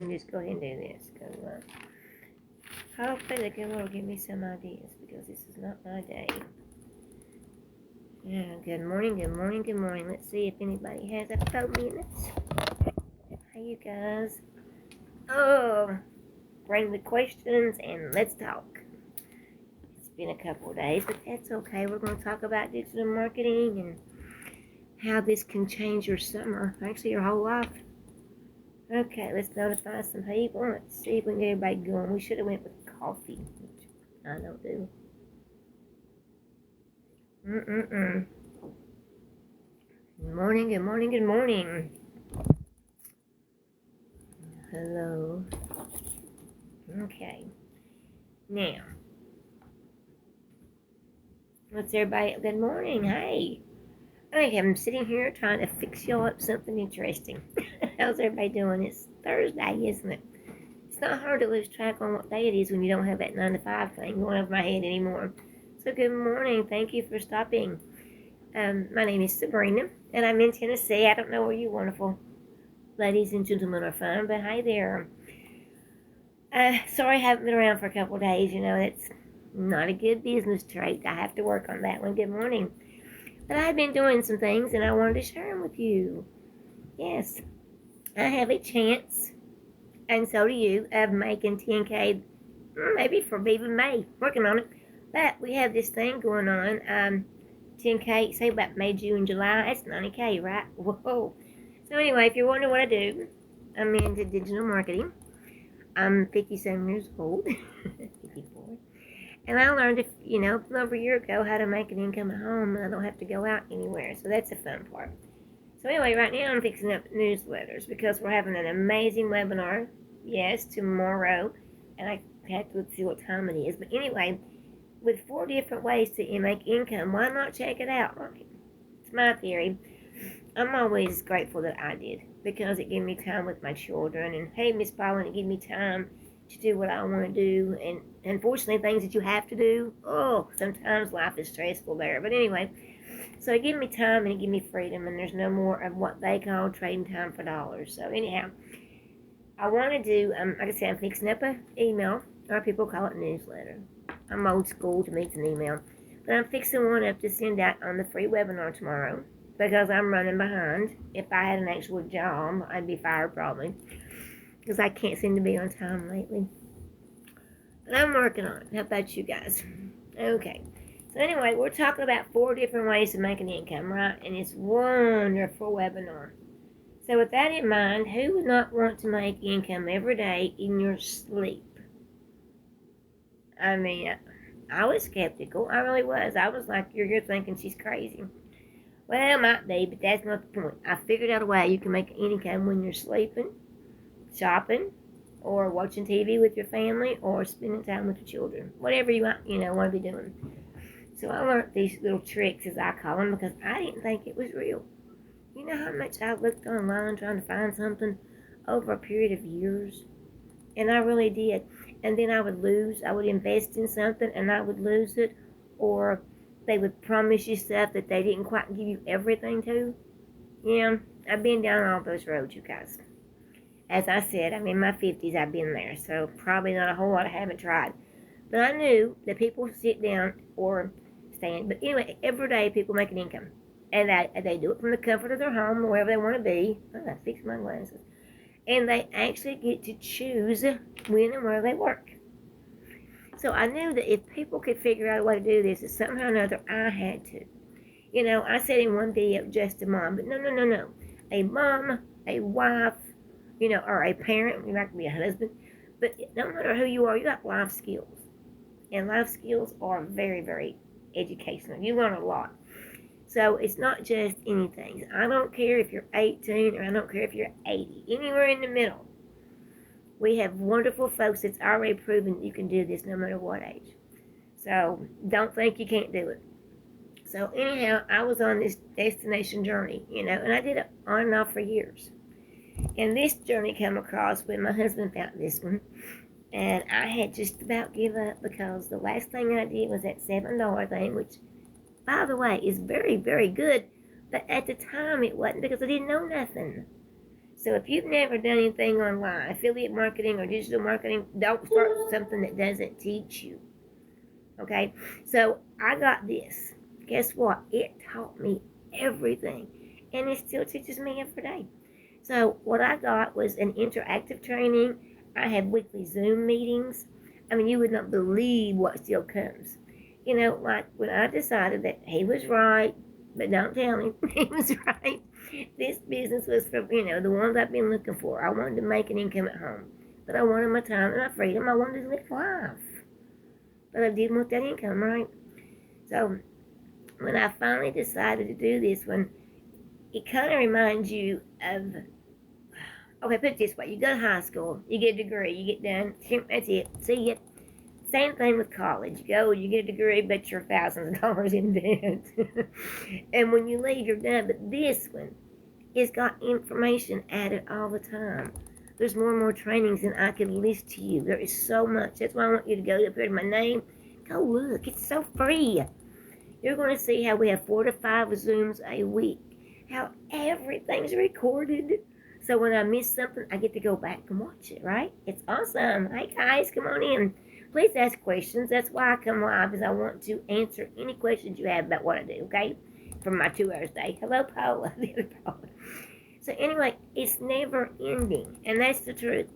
Just go ahead and do this. Hopefully the good Lord will give me some ideas because this is not my day. Yeah, good morning, good morning, good morning. Let's see if anybody has a couple minutes. Hey, you guys. Oh, bring the questions and let's talk. It's been a couple of days, but that's okay. We're going to talk about digital marketing and how this can change your summer, actually your whole life. Okay, let's notify some people. Let's see if we can get everybody going. We should have went with coffee, which I don't do. Mm-mm-mm. Good morning, good morning, good morning. Hello. Okay. Now, what's everybody? Good morning. Hey. I'm sitting here trying to fix y'all up something interesting. How's everybody doing? It's Thursday, isn't it? It's not hard to lose track on what day it is when you don't have that 9 to 5 thing going over my head anymore. So, good morning. Thank you for stopping. My name is Sabrina, and I'm in Tennessee. I don't know where you wonderful ladies and gentlemen are from, but hi there. Sorry I haven't been around for a couple of days. You know, it's not a good business trait. I have to work on that one. Good morning. But I've been doing some things, and I wanted to share them with you. Yes, I have a chance, and so do you, of making 10K, maybe for even May. Working on it. But we have this thing going on. 10K, say about May, June, July. That's 90K, right? Whoa. So anyway, if you're wondering what I do, I'm into digital marketing. I'm 57 years old, 54, and I learned, over a year ago how to make an income at home, and I don't have to go out anywhere. So that's the fun part. So anyway, right now I'm fixing up newsletters because we're having an amazing webinar. Yes, tomorrow, and I have to see what time it is. But anyway, with 4 different ways to make income, why not check it out? Right? It's my theory. I'm always grateful that I did because it gave me time with my children. And hey, Miss Paulin, it gave me time to do what I want to do. And unfortunately, things that you have to do, sometimes life is stressful there. But anyway, so it gave me time and it gave me freedom. And there's no more of what they call trading time for dollars. So anyhow, I want to do, like I said, I'm fixing up an email, or people call it newsletter. I'm old school, to me it's an email. But I'm fixing one up to send out on the free webinar tomorrow because I'm running behind. If I had an actual job, I'd be fired probably because I can't seem to be on time lately. But I'm working on it. How about you guys? Okay. So anyway, we're talking about 4 different ways to make an income, right? And it's wonderful webinar. So with that in mind, who would not want to make income every day in your sleep? I mean, I was skeptical. I really was. I was like, you're thinking she's crazy. Well, might be, but that's not the point. I figured out a way you can make income when you're sleeping, shopping, or watching TV with your family, or spending time with your children. Whatever you want to be doing. So I learned these little tricks, as I call them, because I didn't think it was real. You know how much I looked online trying to find something over a period of years? And I really did. And then I would lose. I would invest in something and I would lose it. Or they would promise you stuff that they didn't quite give you everything to. Yeah, I've been down all those roads, you guys. As I said, I'm in my 50s. I've been there. So probably not a whole lot I haven't tried. But I knew that people sit down or stand. But anyway, every day people make an income. And they do it from the comfort of their home, wherever they want to be. Oh, I fixed my glasses. And they actually get to choose when and where they work. So I knew that if people could figure out a way to do this, that somehow or another I had to. I said in one video, just a mom, but no. A mom, a wife, or a parent, you might be a husband, but no matter who you are, you got life skills. And life skills are very, very educational. You learn a lot. So it's not just anything. I don't care if you're 18 or I don't care if you're 80. Anywhere in the middle. We have wonderful folks that's already proven you can do this no matter what age. So don't think you can't do it. So anyhow, I was on this destination journey, and I did it on and off for years. And this journey came across when my husband found this one. And I had just about give up because the last thing I did was that $7 thing, which, by the way, is very, very good. But at the time, it wasn't because I didn't know nothing. So if you've never done anything online, affiliate marketing or digital marketing, don't start something that doesn't teach you. Okay? So I got this. Guess what? It taught me everything. And it still teaches me every day. So what I got was an interactive training. I had weekly Zoom meetings. I mean, you would not believe what still comes. You know, like when I decided that he was right, but don't tell him he was right. This business was for, the ones I've been looking for. I wanted to make an income at home. But I wanted my time and my freedom. I wanted to live life. But I didn't want that income, right? So when I finally decided to do this one, it kind of reminds you of, okay, put it this way. You go to high school, you get a degree, you get done, that's it, see ya. Same thing with college. You go, you get a degree, but you're thousands of dollars in debt. And when you leave, you're done. But this one, it's got information added all the time. There's more and more trainings than I can list to you. There is so much. That's why I want you to go up here to my name. Go look. It's so free. You're going to see how we have 4 to 5 Zooms a week. How everything's recorded. So when I miss something, I get to go back and watch it, right? It's awesome. Hey, guys, come on in. Please ask questions. That's why I come live, is I want to answer any questions you have about what I do, okay? From my 2 hours a day. Hello, Paula. The other Paula. So anyway, it's never ending, and that's the truth.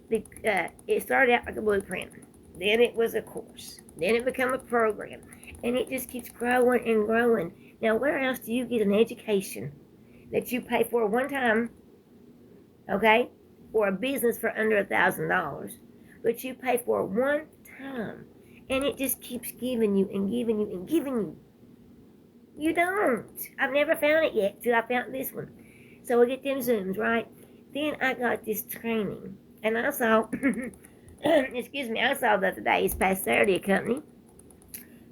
It started out like a blueprint. Then it was a course. Then it became a program. And it just keeps growing and growing. Now, where else do you get an education that you pay for one time, okay, or a business for under $1,000, but you pay for one time, and it just keeps giving you and giving you and giving you? You don't. I've never found it yet till I found this one. So I get them Zooms, right? Then I got this training, and I saw, I saw the other day, this past Saturday, a company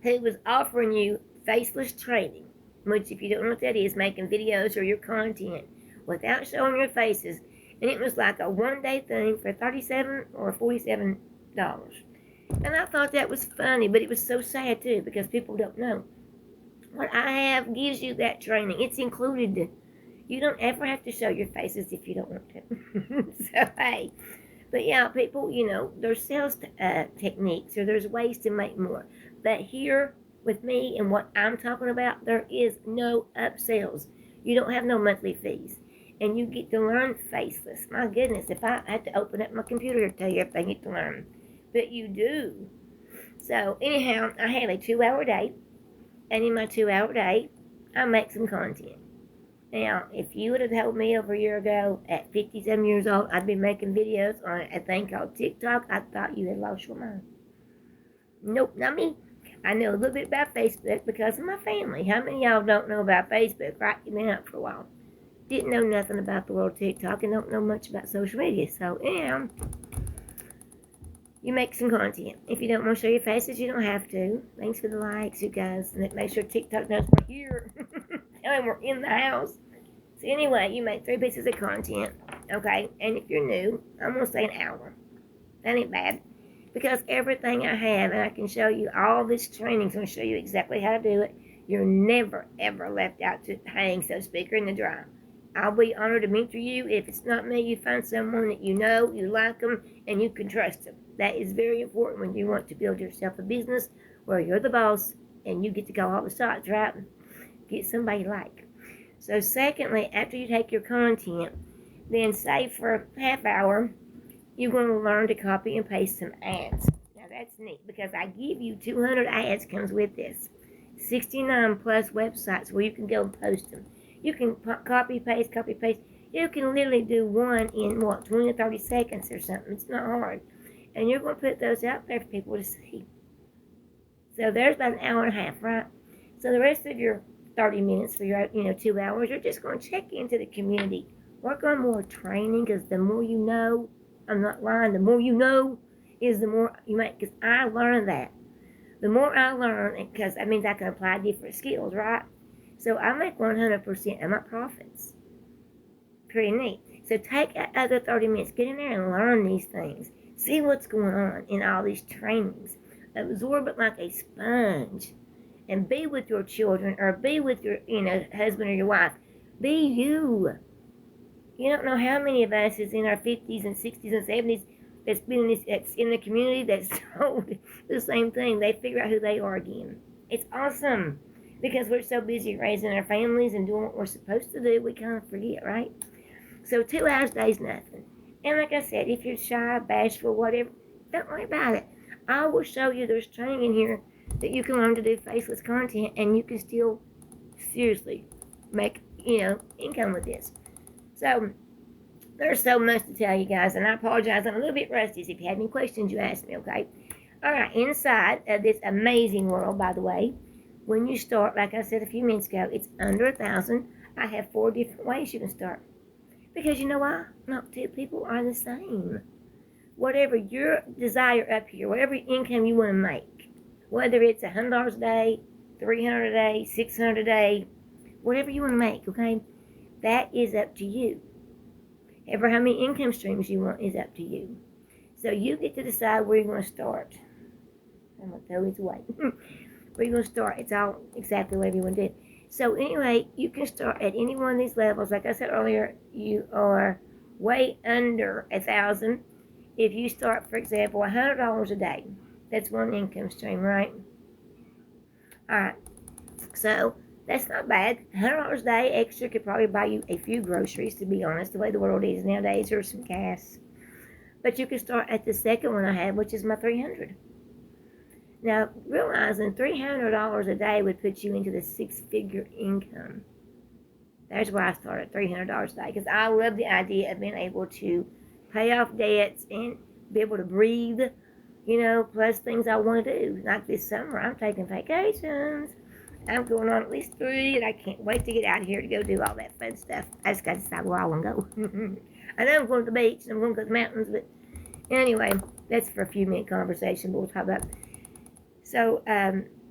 who was offering you faceless training, which, if you don't know what that is, making videos or your content without showing your faces. And it was like a one-day thing for $37 or $47. And I thought that was funny, but it was so sad too, because people don't know. What I have gives you that training. It's included. You don't ever have to show your faces if you don't want to. So, hey. But yeah, people, there's sales techniques, or there's ways to make more. But here with me and what I'm talking about, there is no upsells. You don't have no monthly fees. And you get to learn faceless. My goodness, if I had to open up my computer to tell you everything you get to learn. But you do. So anyhow, I have a 2-hour day. And in my 2-hour day, I make some content. Now, if you would have told me over a year ago, at 57 years old, I'd be making videos on a thing called TikTok, I thought you had lost your mind. Nope, not me. I know a little bit about Facebook because of my family. How many of y'all don't know about Facebook? Right, you've been out for a while. Didn't know nothing about the world of TikTok and don't know much about social media. So, you make some content. If you don't want to show your faces, you don't have to. Thanks for the likes, you guys. And make sure TikTok knows we're here. Tell them we're in the house. So anyway, you make 3 pieces of content, okay? And if you're new, I'm going to say an hour. That ain't bad. Because everything I have, and I can show you all this training, is going to show you exactly how to do it. You're never, ever left out to hang, so to speak, or in the dry. I'll be honored to mentor you. If it's not me, you find someone that you know, you like them, and you can trust them. That is very important when you want to build yourself a business where you're the boss and you get to call all the shots, right? Get somebody you like. So secondly, after you take your content, then say for a half hour, you're going to learn to copy and paste some ads. Now that's neat because I give you 200 ads comes with this. 69 plus websites where you can go and post them. You can copy, paste. You can literally do one in, 20 or 30 seconds or something. It's not hard. And you're going to put those out there for people to see. So there's about an hour and a half, right? So the rest of your 30 minutes for your, 2 hours, you're just going to check into the community. Work on more training because the more you know, I'm not lying, the more you know is the more you make. Because I learned that. The more I learn, because that means I can apply different skills, right? So I make 100% of my profits. Pretty neat. So take that other 30 minutes, get in there and learn these things. See what's going on in all these trainings. Absorb it like a sponge. And be with your children or be with your, husband or your wife. Be you. You don't know how many of us is in our 50s and 60s and 70s that's been in this, that's in the community that's told the same thing. They figure out who they are again. It's awesome because we're so busy raising our families and doing what we're supposed to do, we kind of forget, right? So 2 hours a day is nothing. And like I said, if you're shy, bashful, whatever, don't worry about it. I will show you there's training in here that you can learn to do faceless content, and you can still seriously make, income with this. So there's so much to tell you guys, and I apologize. I'm a little bit rusty. So if you have any questions, you ask me, okay? All right, inside of this amazing world, by the way, when you start, like I said a few minutes ago, it's under 1,000. I have 4 different ways you can start. Because you know why? Not 2 people are the same. Whatever your desire up here, whatever income you want to make, whether it's $100 a day, $300 a day, $600 a day, whatever you want to make, okay? That is up to you. Ever how many income streams you want is up to you. So you get to decide where you're going to start. I'm going to throw this away. Where you're going to start. It's all exactly whatever you want to do. So anyway, you can start at any one of these levels. Like I said earlier, you are way under 1,000. If you start, for example, $100 a day, that's one income stream, right? All right. So that's not bad. $100 a day extra could probably buy you a few groceries, to be honest. The way the world is nowadays, or some gas. But you can start at the second one I have, which is my $300. Now, realizing $300 a day would put you into the 6-figure income. That's why I started $300 a day, because I love the idea of being able to pay off debts and be able to breathe, plus things I want to do. Like this summer, I'm taking vacations. I'm going on at least 3, and I can't wait to get out of here to go do all that fun stuff. I just got to decide where I want to go. I know I'm going to the beach, and I'm going to go to the mountains, but anyway, that's for a few minute conversation, but we'll talk about it. So,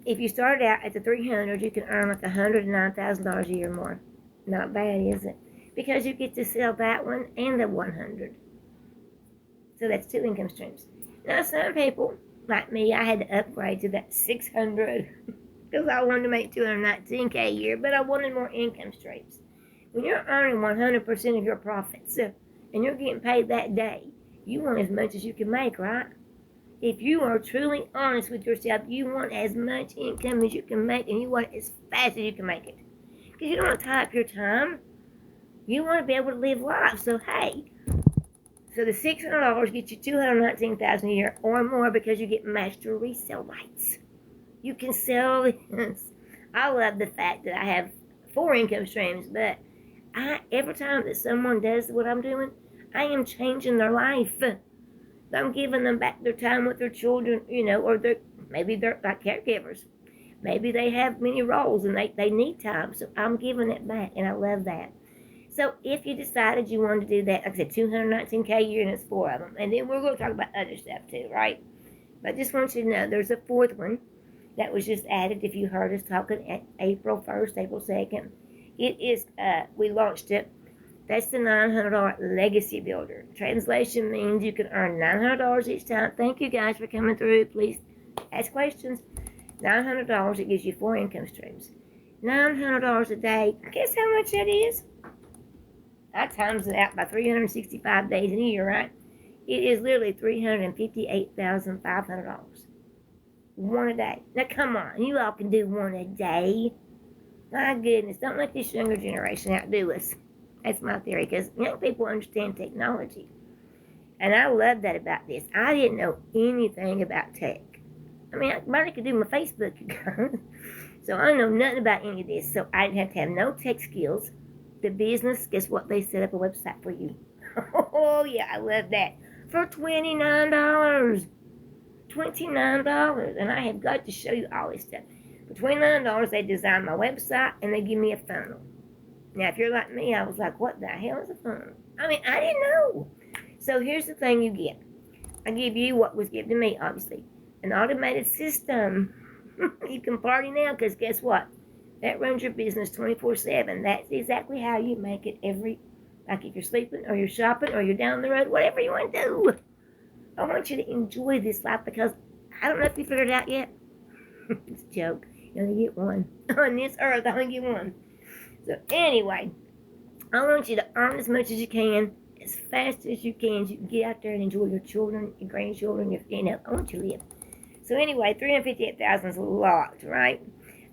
if you started out at the 300, you can earn like $109,000 a year more. Not bad, is it? Because you get to sell that one and the 100. So that's 2 income streams. Now, some people, like me, I had to upgrade to that 600 because I wanted to make $219K a year, but I wanted more income streams. When you're earning 100% of your profits and you're getting paid that day, you want as much as you can make, right? If you are truly honest with yourself, you want as much income as you can make, and you want it as fast as you can make it. Because you don't want to tie up your time. You want to be able to live life. So, hey, so the $600 gets you $219,000 a year or more because you get master resale rights. You can sell this. I love the fact that I have 4 income streams, but every time that someone does what I'm doing, I am changing their life. I'm giving them back their time with their children, or maybe they're like caregivers. Maybe they have many roles and they need time, so I'm giving it back, and I love that. So if you decided you wanted to do that, like I said, $219K a year, and it's 4 of them. And then we're going to talk about other stuff too, right? But I just want you to know there's a 4th one that was just added. If you heard us talking at April 1st, April 2nd, it is, we launched it. That's the $900 Legacy Builder. Translation means you can earn $900 each time. Thank you guys for coming through. Please ask questions. $900, it gives you 4 income streams. $900 a day. Guess how much that is? I times it out by 365 days in a year, right? It is literally $358,500. One a day. Now, come on. You all can do one a day. My goodness. Don't let this younger generation outdo us. That's my theory, because young people understand technology. And I love that about this. I didn't know anything about tech. I mean, I barely could do my Facebook. So I don't know nothing about any of this. So I didn't have to have no tech skills. The business, guess what? They set up a website for you. Oh, yeah, I love that. For $29. $29. And I have got to show you all this stuff. For $29, they design my website, and they give me a funnel. Now, if you're like me, I was like, what the hell is a funnel? I mean, I didn't know. So here's the thing you get. I give you what was given to me, obviously. An automated system. You can party now, because guess what? That runs your business 24/7. That's exactly how you make it like if you're sleeping or you're shopping or you're down the road, whatever you want to do. I want you to enjoy this life, because I don't know if you figured it out yet. It's a joke. You only get one. On this earth, I only get one. So anyway, I want you to earn as much as you can, as fast as you can. So you can get out there and enjoy your children, your grandchildren, I want you to live. So anyway, 358,000 is a lot, right?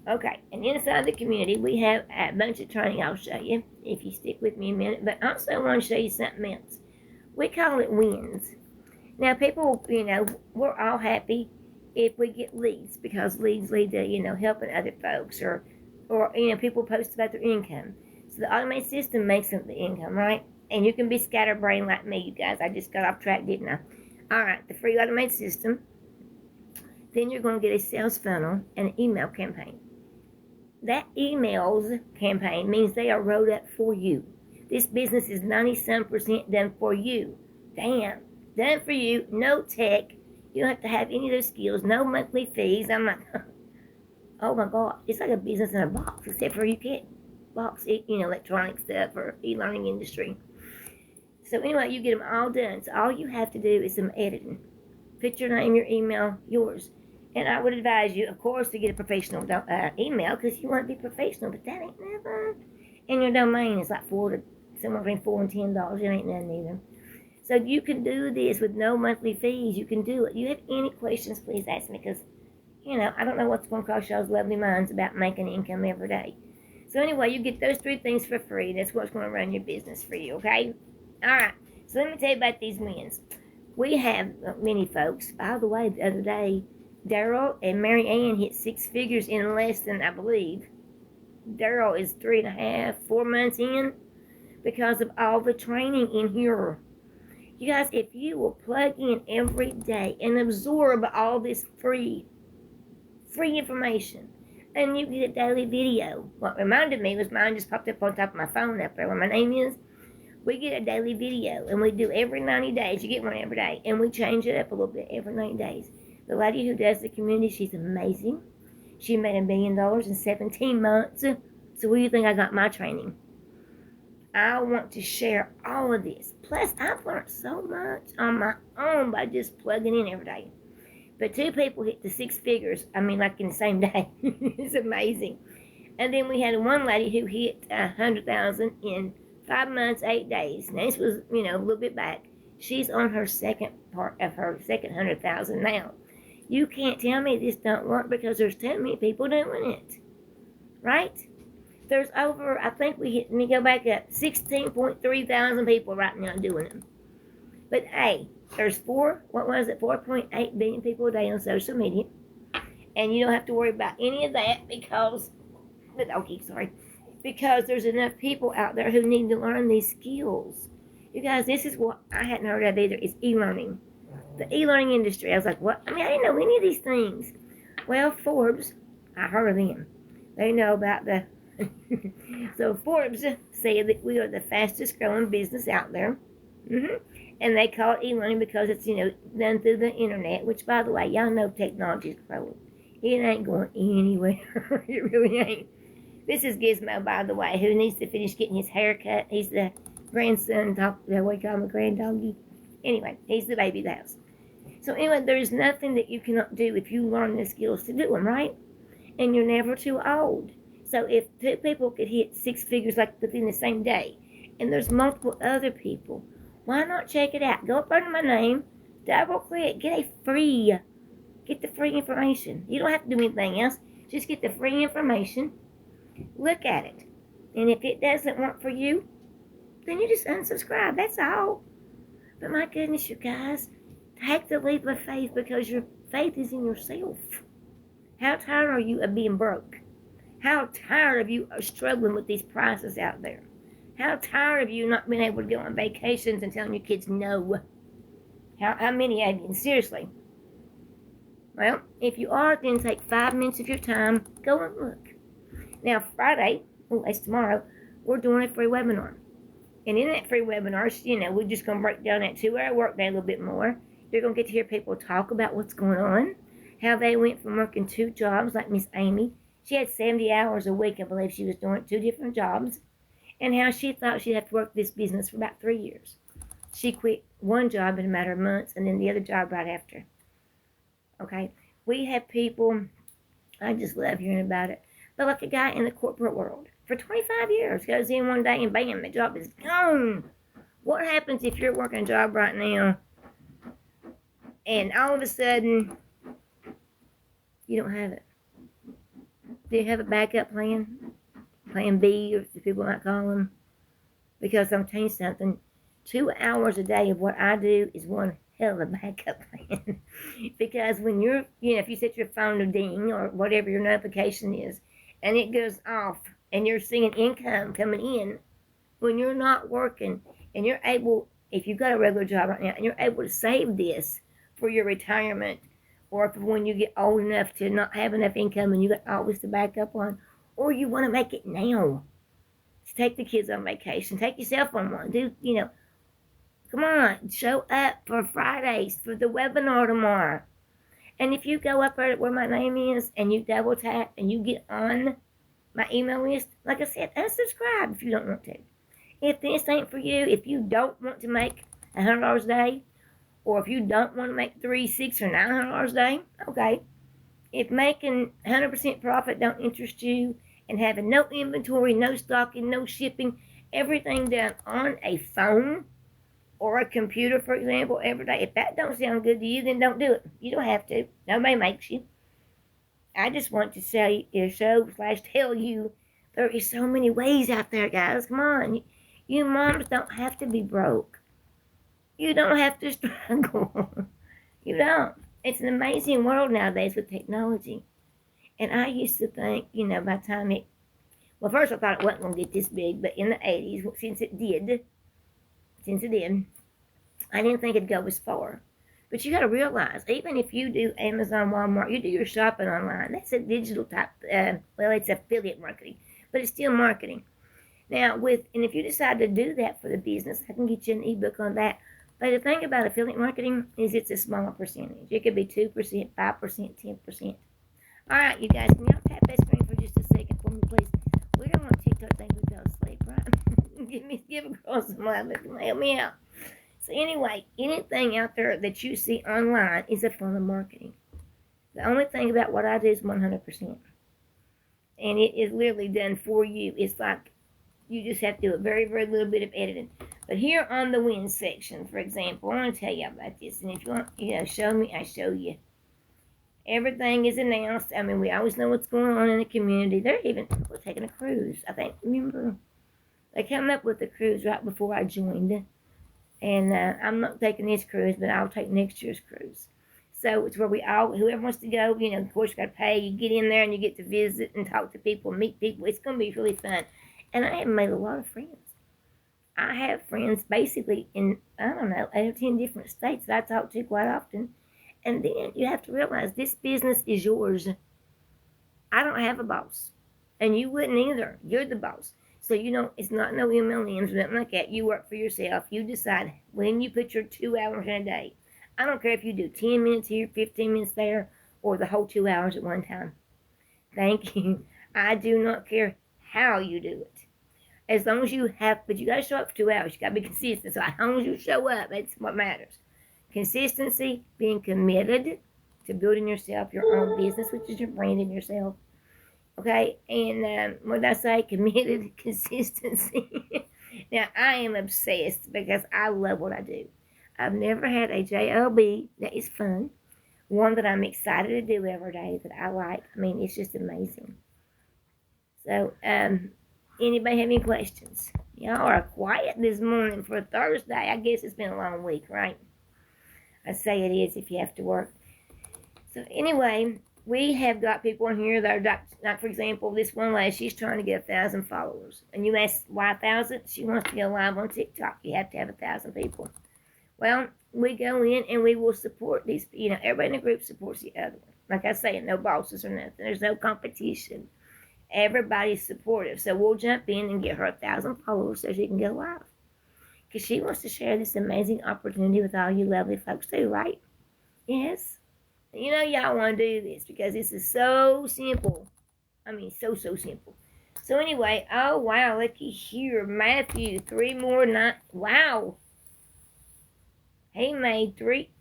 Okay, and inside the community, we have a bunch of training I'll show you if you stick with me a minute. But I also want to show you something else. We call it wins. Now, people, we're all happy if we get leads, because leads lead to, helping other folks, or people post about their income. So the automated system makes up the income, right? And you can be scatterbrained like me, you guys. I just got off track, didn't I? All right, the free automated system. Then you're going to get a sales funnel and an email campaign. That emails campaign means they are wrote up for you. This business is 97% done for you. Damn. Done for you. No tech. You don't have to have any of those skills. No monthly fees. I'm like, oh my God. It's like a business in a box, except for you can't box, electronic stuff or e-learning industry. So anyway, you get them all done. So all you have to do is some editing. Put your name, your email, yours. And I would advise you, of course, to get a professional email, because you want to be professional, but that ain't nothing. And your domain is like somewhere between $4 and $10. It ain't nothing either. So you can do this with no monthly fees. You can do it. You have any questions, please ask me, because, I don't know what's going to cross y'all's lovely minds about making income every day. So anyway, you get those 3 things for free. That's what's going to run your business for you, okay? All right. So let me tell you about these wins. We have many folks. By the way, the other day, Daryl and Mary Ann hit 6 figures in less than, I believe. Daryl is 3.5, 4 months in because of all the training in here. You guys, if you will plug in every day and absorb all this free information, and you get a daily video. What reminded me was mine just popped up on top of my phone up there where my name is. We get a daily video, and we do every 90 days. You get one every day, and we change it up a little bit every 90 days. The lady who does the community, she's amazing. She made $1 million in 17 months. So where do you think I got my training? I want to share all of this. Plus, I've learned so much on my own by just plugging in every day. But 2 people hit the 6 figures, like in the same day. It's amazing. And then we had one lady who hit 100,000 in 5 months, 8 days. Now, this was, a little bit back. She's on her second part of her second 100,000 now. You can't tell me this don't work, because there's too many people doing it. Right? There's over, I think let me go back up, 16.3 thousand people right now doing them. But hey, there's 4.8 billion people a day on social media. And you don't have to worry about any of that because there's enough people out there who need to learn these skills. You guys, this is what I hadn't heard of either, is e-learning. The e-learning industry. I was like, what? I didn't know any of these things. Well, Forbes, I heard of them. They know about the... So Forbes said that we are the fastest growing business out there. And they call it e-learning because it's, done through the internet, which, by the way, y'all know technology is growing. It ain't going anywhere. It really ain't. This is Gizmo, by the way, who needs to finish getting his hair cut. He's the grandson, we call him a granddoggy. Anyway, he's the baby of the house. So anyway, there's nothing that you cannot do if you learn the skills to do them, right? And you're never too old. So if 2 people could hit 6 figures like within the same day, and there's multiple other people, why not check it out? Go up under my name, double click, get the free information. You don't have to do anything else. Just get the free information. Look at it. And if it doesn't work for you, then you just unsubscribe. That's all. But my goodness, you guys, take the leap of faith, because your faith is in yourself. How tired are you of being broke? How tired of you struggling with these prices out there? How tired of you not being able to go on vacations and telling your kids no? How many of you? Seriously. Well, if you are, then take 5 minutes of your time. Go and look. Now, Friday, that's tomorrow, we're doing a free webinar. And in that free webinar, we're just going to break down that 2-hour workday a little bit more. You're going to get to hear people talk about what's going on, how they went from working 2 jobs, like Miss Amy. She had 70 hours a week, I believe she was doing 2 different jobs, and how she thought she'd have to work this business for about 3 years. She quit one job in a matter of months, and then the other job right after. Okay? We have people, I just love hearing about it, but like a guy in the corporate world. for 25 years. Goes in one day and bam, the job is gone. What happens if you're working a job right now and all of a sudden you don't have it? Do you have a backup plan? Plan B, or the people might call them? Because I'm telling you something, 2 hours a day of what I do is one hell of a backup plan. Because when you're, if you set your phone to ding or whatever your notification is, and it goes off and you're seeing income coming in when you're not working, and you're able, if you've got a regular job right now, and you're able to save this for your retirement, or for when you get old enough to not have enough income and you got always to back up on, or you want to make it now. Take the kids on vacation. Take yourself on one. Come on, show up for Fridays for the webinar tomorrow. And if you go up where my name is and you double tap and you get on my email list, like I said, unsubscribe if you don't want to. If this ain't for you, if you don't want to make $100 a day, or if you don't want to make $300, $600, or $900 a day, okay. If making 100% profit don't interest you, and having no inventory, no stocking, no shipping, everything done on a phone or a computer, for example, every day, if that don't sound good to you, then don't do it. You don't have to. Nobody makes you. I just want to say, tell you, there is so many ways out there, guys. Come on. You moms don't have to be broke. You don't have to struggle. You don't. It's an amazing world nowadays with technology. And I used to think, by the time first I thought it wasn't going to get this big, but in the 80s, since it did, I didn't think it'd go as far. But you got to realize, even if you do Amazon, Walmart, you do your shopping online, that's a digital type, it's affiliate marketing, but it's still marketing. Now, and if you decide to do that for the business, I can get you an ebook on that. But the thing about affiliate marketing is it's a smaller percentage. It could be 2%, 5%, 10%. All right, you guys, can y'all tap that screen for just a second for me, please? We don't want TikTok to think we fell asleep, right? Give a girl some love. Help me out. So anyway, anything out there that you see online is a form of marketing. The only thing about what I do is 100%. And it is literally done for you. It's like you just have to do a very, very little bit of editing. But here on the win section, for example, I want to tell you about this. And if you want, show me, I show you. Everything is announced. I mean, we always know what's going on in the community. We're taking a cruise. I think, remember, they came up with the cruise right before I joined. And I'm not taking this cruise, but I'll take next year's cruise. So it's where whoever wants to go, of course you got to pay. You get in there and you get to visit and talk to people, meet people. It's going to be really fun. And I have made a lot of friends. I have friends basically in, 8 or 10 different states that I talk to quite often. And then you have to realize this business is yours. I don't have a boss. And you wouldn't either. You're the boss. So, it's not no MLMs or nothing like that. You work for yourself. You decide when you put your 2 hours in a day. I don't care if you do 10 minutes here, 15 minutes there, or the whole 2 hours at one time. Thank you. I do not care how you do it. As long as but you got to show up for 2 hours. You got to be consistent. So as long as you show up, that's what matters. Consistency, being committed to building yourself, your own business, which is your branding yourself. Okay, and what did I say? Committed, consistency. Now, I am obsessed because I love what I do. I've never had a job that is fun, one that I'm excited to do every day, that I like. I mean, it's just amazing. So, anybody have any questions? Y'all are quiet this morning for a Thursday. I guess it's been a long week, right? I say it is if you have to work. So anyway, we have got people in here that are, like for example, this one lady, she's trying to get 1,000 followers. And you ask, why 1,000? She wants to go live on TikTok. You have to have 1,000 people. Well, we go in and we will support these, everybody in the group supports the other one. Like I say, no bosses or nothing. There's no competition. Everybody's supportive. So we'll jump in and get her 1,000 followers so she can go live. Because she wants to share this amazing opportunity with all you lovely folks too, right? Yes? Y'all want to do this because this is so simple. I mean, so simple. So anyway, oh wow, looky here. Matthew, 3 more, 9. Wow. He made three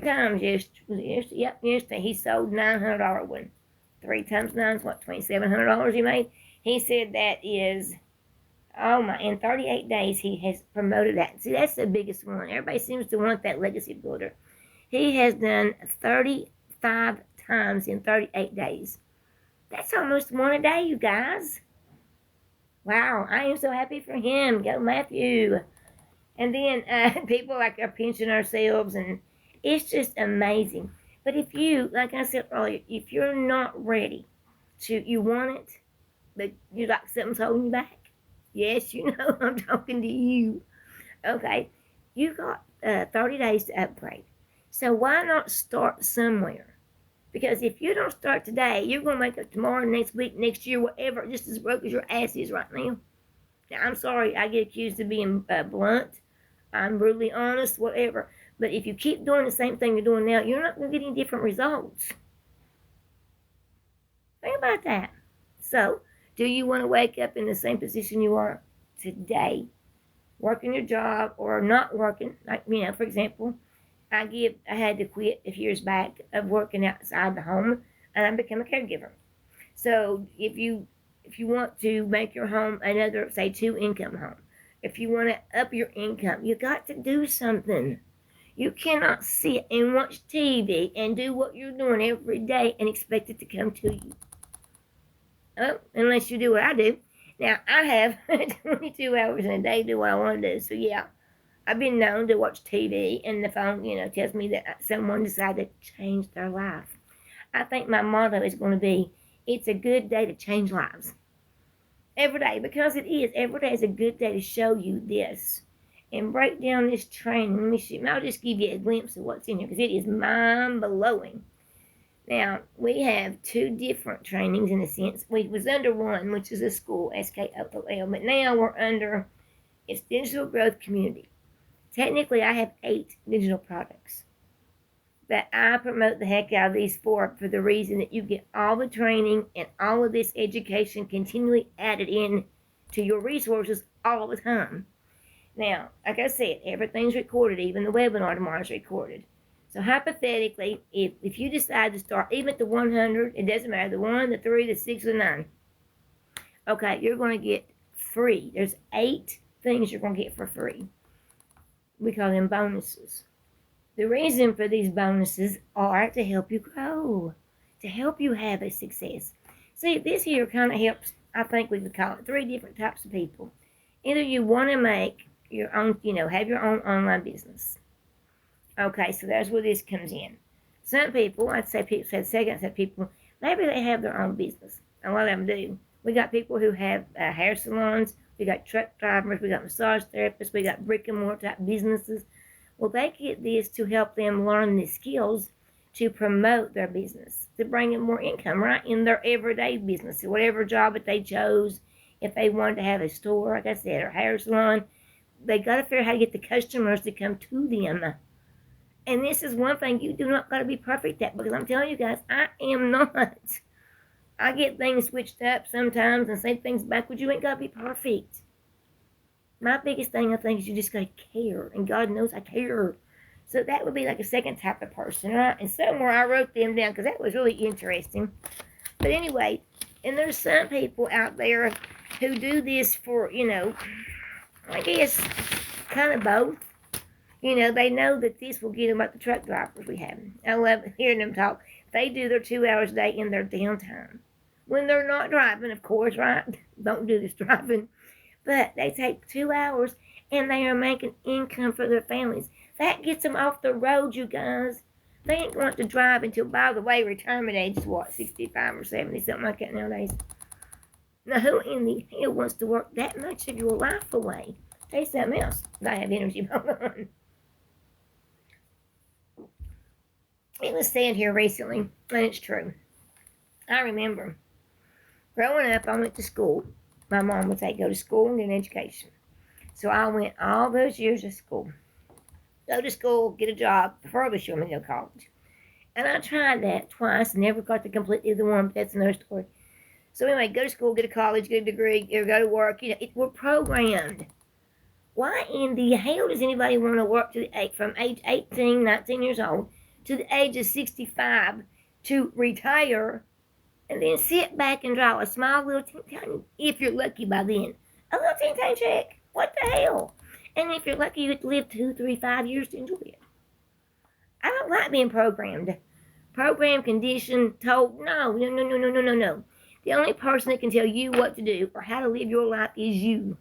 times yesterday. Yep, yesterday he sold $900 one. 3 times 9 is what, $2,700 he made? He said that is, oh my, in 38 days he has promoted that. See, that's the biggest one. Everybody seems to want that legacy builder. He has done 35 times in 38 days. That's almost one a day, you guys. Wow, I am so happy for him. Go Matthew. And then people like are pinching ourselves, and it's just amazing. But if you, like I said earlier, if you're not ready you want it, but you like something's holding you back. Yes, you know I'm talking to you. Okay, you got 30 days to upgrade. So why not start somewhere? Because if you don't start today, you're going to make it tomorrow, next week, next year, whatever, just as broke as your ass is right now. Now, I'm sorry, I get accused of being blunt. I'm brutally honest, whatever. But if you keep doing the same thing you're doing now, you're not going to get any different results. Think about that. So, do you want to wake up in the same position you are today, working your job or not working? Like, for example, I had to quit a few years back of working outside the home, and I became a caregiver. So, if you want to make your home another, say, 2-income home, if you want to up your income, you got to do something. You cannot sit and watch TV and do what you're doing every day and expect it to come to you. Oh, unless you do what I do. Now, I have 22 hours in a day to do what I want to do. So, yeah, I've been known to watch TV, and the phone, tells me that someone decided to change their life. I think my motto is going to be, it's a good day to change lives. Every day, because it is. Every day is a good day to show you this and break down this training. Let me see. I'll just give you a glimpse of what's in here because it is mind-blowing. Now, we have 2 different trainings in a sense. We was under one, which is a school, SKOOL, but now we're under its digital growth community. Technically, I have 8 digital products. But I promote the heck out of these 4 for the reason that you get all the training and all of this education continually added in to your resources all the time. Now, like I said, everything's recorded. Even the webinar tomorrow is recorded. So hypothetically, if you decide to start even at the 100, it doesn't matter, the 1, the 3, the 6, or the 9. Okay, you're going to get free. There's 8 things you're going to get for free. We call them bonuses. The reason for these bonuses are to help you grow, to help you have a success. See, this here kind of helps, I think we would call it 3 different types of people. Either you want to make your own, have your own online business. Okay, so that's where this comes in. Some people, I'd say people, maybe they have their own business. A lot of them do. We got people who have hair salons, we got truck drivers, we got massage therapists, we got brick and mortar type businesses. Well, they get this to help them learn the skills to promote their business, to bring in more income, right, in their everyday business, whatever job that they chose. If they wanted to have a store, like I said, or hair salon, they got to figure out how to get the customers to come to them. And this is one thing you do not got to be perfect at, because I'm telling you guys, I am not. I get things switched up sometimes and say things backwards. You ain't got to be perfect. My biggest thing, I think, is you just got to care. And God knows I care. So that would be like a second type of person, right? And somewhere I wrote them down because that was really interesting. But anyway, and there's some people out there who do this for, I guess, kind of both. They know that this will get them like the truck drivers we have. I love hearing them talk. They do their 2 hours a day in their downtime. When they're not driving, of course, right? Don't do this driving. But they take 2 hours and they are making income for their families. That gets them off the road, you guys. They ain't going to drive until, by the way, retirement age is what, 65 or 70, something like that nowadays. Now, who in the hell wants to work that much of your life away? Tell you something else. I have energy on. It was said here recently, and it's true. I remember growing up, I went to school. My mom would say, go to school and get an education. So I went all those years to school. Go to school, get a job, preferably show me no college. And I tried that twice, never got to complete either one, but that's another story. So anyway, go to school, get a college, get a degree, or go to work. We're programmed. Why in the hell does anybody want to work from age 18, 19 years old, to the age of 65 to retire and then sit back and draw a small little tiny, if you're lucky by then, a little tiny check. What the hell? And if you're lucky, you live 2, 3, 5 years to enjoy it. I don't like being programmed. Programmed, conditioned, told. No. The only person that can tell you what to do or how to live your life is you.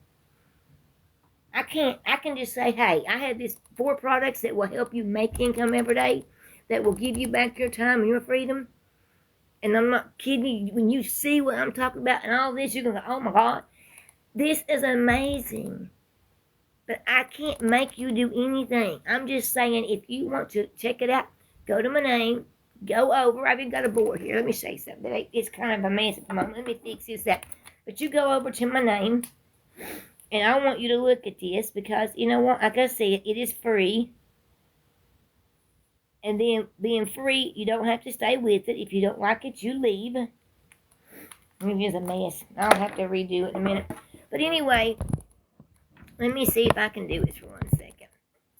I can just say, hey, I have these 4 products that will help you make income every day, that will give you back your time and your freedom. And I'm not kidding you. When you see what I'm talking about and all this, you're going to go, oh my God, this is amazing. But I can't make you do anything. I'm just saying, if you want to check it out, go to my name, go over. I've even got a board here. Let me say something. It's kind of a mess at the moment. Let me fix this up. But you go over to my name, and I want you to look at this, because you know what? Like I said, it is free. And then being free, you don't have to stay with it. If you don't like it, you leave. It's a mess. I'll have to redo it in a minute. But anyway, let me see if I can do this for 1 second.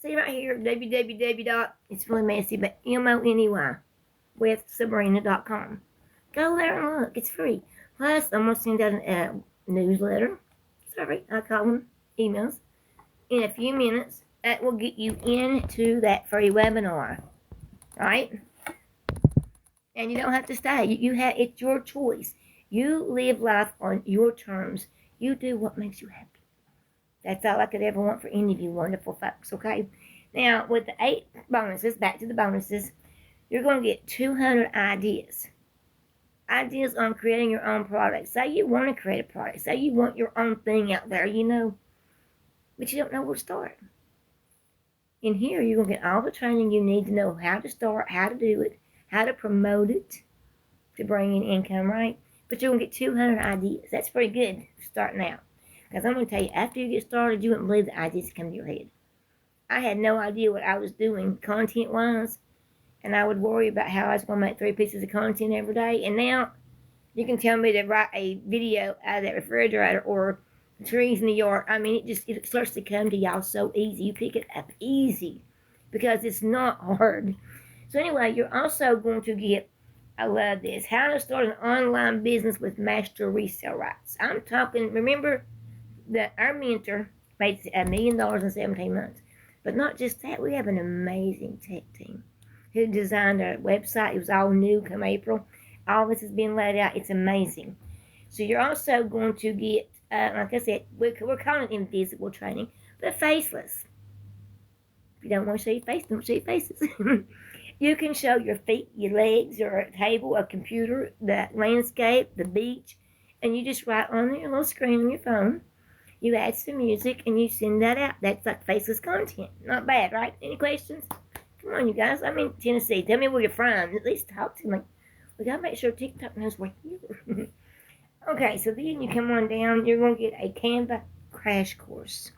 See right here, www. It's really messy, but MONEY with Sabrina.com. Go there and look. It's free. Plus, I'm going to send out a newsletter. Sorry, I call them emails. In a few minutes, that will get you into that free webinar. Right? And you don't have to stay. It's your choice. You live life on your terms. You do what makes you happy. That's all I could ever want for any of you wonderful folks, okay? Now, with the 8 bonuses, back to the bonuses, you're going to get 200 ideas. Ideas on creating your own product. Say you want to create a product. Say you want your own thing out there, but you don't know where to start. In here, you're going to get all the training you need to know how to start, how to do it, how to promote it to bring in income, right? But you're going to get 200 ideas. That's pretty good starting out. Because I'm going to tell you, after you get started, you wouldn't believe the ideas that come to your head. I had no idea what I was doing content-wise, and I would worry about how I was going to make 3 pieces of content every day. And now, you can tell me to write a video out of that refrigerator or the trees in the yard. I mean, it starts to come to y'all so easy. You pick it up easy because it's not hard. So anyway, you're also going to get, I love this, how to start an online business with master resale rights. I'm talking, remember, that our mentor made $1 million in 17 months. But not just that, we have an amazing tech team who designed our website. It was all new come April. All this has been laid out. It's amazing. So you're also going to get, like I said, we're calling it invisible training, but faceless. If you don't want to show your face, don't show your faces. You can show your feet, your legs, or a table, a computer, the landscape, the beach, and you just write on your little screen on your phone. You add some music, and you send that out. That's like faceless content. Not bad, right? Any questions? Come on, you guys. I'm in Tennessee. Tell me where you're from. At least talk to me. We got to make sure TikTok knows we're here. Okay, so then you come on down. You're going to get a Canva crash course.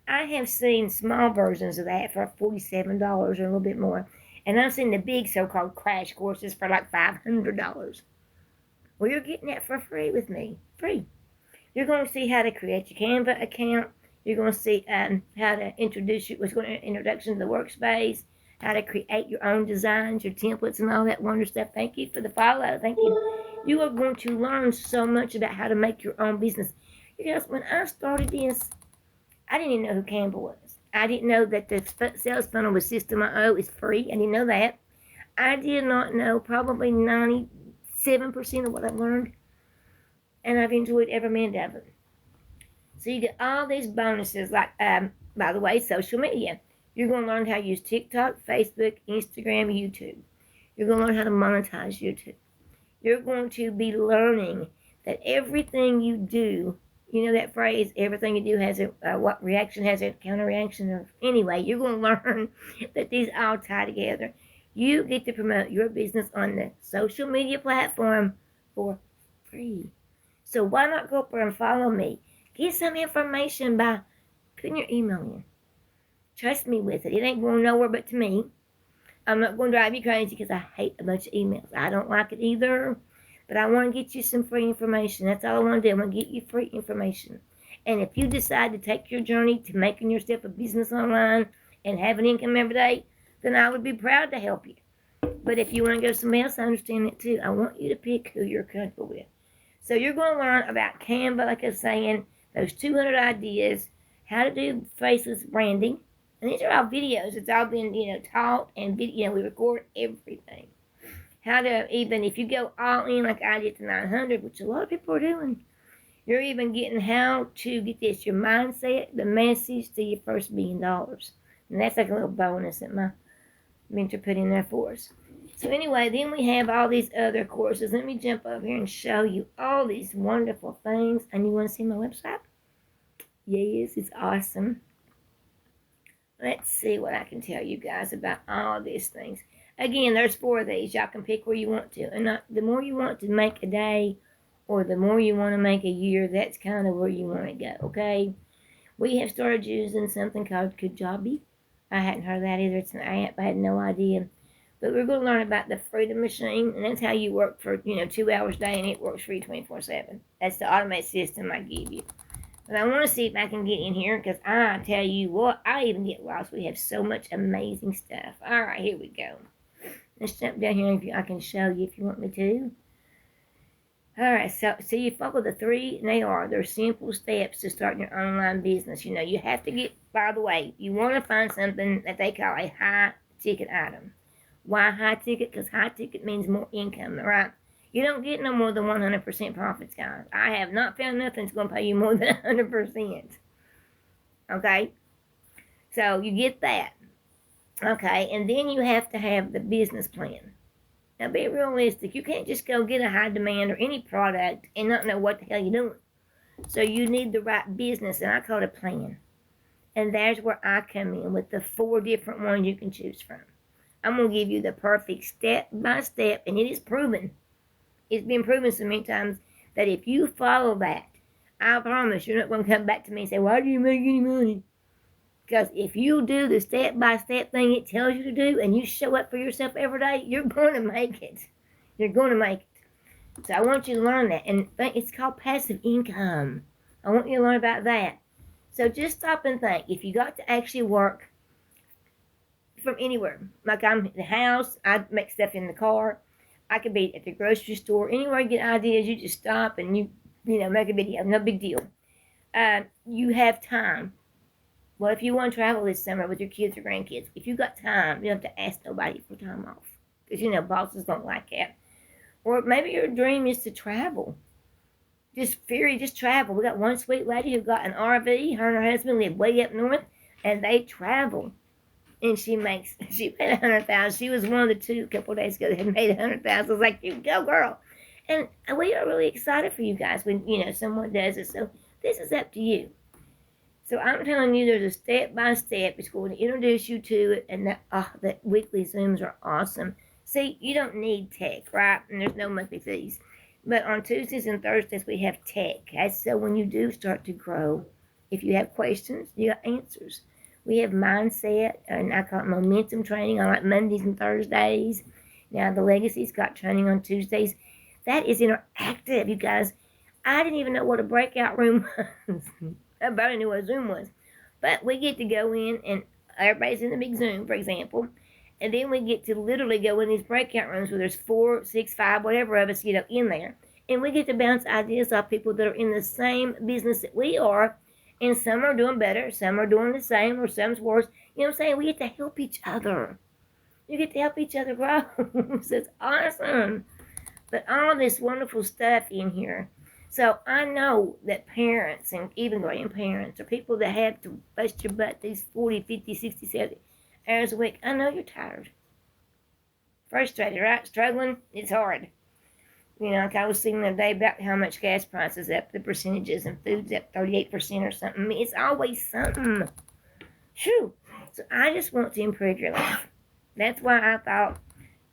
I have seen small versions of that for $47 or a little bit more. And I've seen the big so-called crash courses for like $500. Well, you're getting that for free with me. Free. You're going to see how to create your Canva account. You're going to see how to introduce you, introduction to the workspace, how to create your own designs, your templates, and all that wonderful stuff. Thank you for the follow. Thank you. You are going to learn so much about how to make your own business. You guys, when I started this, I didn't even know who Canva was. I didn't know that the sales funnel with System.io is free. I didn't know that. I did not know probably 97% of what I've learned. And I've enjoyed every minute of it. So you get all these bonuses, like, by the way, social media. You're going to learn how to use TikTok, Facebook, Instagram, YouTube. You're going to learn how to monetize YouTube. You're going to be learning that everything you do, you know that phrase, everything you do has a what reaction has a counter reaction. Or anyway, you're going to learn that these all tie together. You get to promote your business on the social media platform for free. So why not go up there and follow me? Get some information by putting your email in. Trust me with it. It ain't going nowhere but to me. I'm not going to drive you crazy because I hate a bunch of emails. I don't like it either. But I want to get you some free information. That's all I want to do. I want to get you free information. And if you decide to take your journey to making yourself a business online and having income every day, then I would be proud to help you. But if you want to go somewhere else, I understand that too. I want you to pick who you're comfortable with. So you're going to learn about Canva, like I was saying, those 200 ideas, how to do faceless branding. And these are all videos. It's all been, taught and, we record everything. How to even, if you go all in like I did to 900, which a lot of people are doing, you're even getting how to get this, your mindset, the message to your first $1 million. And that's like a little bonus that my mentor put in there for us. So anyway, then we have all these other courses. Let me jump over here and show you all these wonderful things. And you want to see my website? Yes, it's awesome. Let's see what I can tell you guys about all these things. Again, there's 4 of these. Y'all can pick where you want to. And the more you want to make a day or the more you want to make a year, that's kind of where you want to go, okay? We have started using something called Kajabi. I hadn't heard of that either. It's an app. I had no idea. But we're going to learn about the Freedom Machine, and that's how you work for, 2 hours a day, and it works for you 24/7. That's the automated system I give you. But I want to see if I can get in here, because I tell you what, I even get lost. We have so much amazing stuff. All right, here we go. Let's jump down here, and I can show you if you want me to. All right, so you follow the 3, and they're simple steps to starting your online business. You have to get, by the way, you want to find something that they call a high-ticket item. Why high ticket? Because high ticket means more income, right? You don't get no more than 100% profits, guys. I have not found nothing that's going to pay you more than 100%. Okay? So you get that. Okay, and then you have to have the business plan. Now be realistic. You can't just go get a high demand or any product and not know what the hell you're doing. So you need the right business, and I call it a plan. And there's where I come in with the 4 different ones you can choose from. I'm going to give you the perfect step-by-step, and it is proven. It's been proven so many times that if you follow that, I promise you're not going to come back to me and say, why do you make any money? Because if you do the step-by-step thing it tells you to do, and you show up for yourself every day, you're going to make it. You're going to make it. So I want you to learn that. And it's called passive income. I want you to learn about that. So just stop and think. If you got to actually work from anywhere, like I'm at the house, I make stuff in the car, I could be at the grocery store, anywhere you get ideas, you just stop and you make a video, no big deal. You have time. Well, if you want to travel this summer with your kids or grandkids, if you got time, you don't have to ask nobody for time off, because bosses don't like that. Or maybe your dream is to travel. Just travel. We got one sweet lady who got an RV. Her and her husband live way up north, and they travel. And she made $100,000. She was one of the 2 a couple of days ago that had made $100,000. I was like, you go, girl. And we are really excited for you guys when, someone does it. So this is up to you. So I'm telling you, there's a step-by-step. It's going to introduce you to it. And that weekly Zooms are awesome. See, you don't need tech, right? And there's no monthly fees. But on Tuesdays and Thursdays, we have tech. Okay? So when you do start to grow, if you have questions, you got answers. We have mindset, and I call it momentum training on like Mondays and Thursdays. Now, the Legacy's got training on Tuesdays. That is interactive, you guys. I didn't even know what a breakout room was. I barely knew what a Zoom was. But we get to go in, and everybody's in the big Zoom, for example. And then we get to literally go in these breakout rooms where there's 4, 6, 5, whatever of us, in there. And we get to bounce ideas off people that are in the same business that we are. And some are doing better, some are doing the same, or some's worse. You know what I'm saying? We get to help each other. You get to help each other grow. So it's awesome. But all this wonderful stuff in here. So I know that parents and even grandparents or people that have to bust your butt these 40, 50, 60, 70 hours a week, I know you're tired. Frustrated, right? Struggling. It's hard. Like I was seeing the other day about how much gas prices up, the percentages, and food's up 38% or something. I mean, it's always something. Phew. So I just want to improve your life. That's why I thought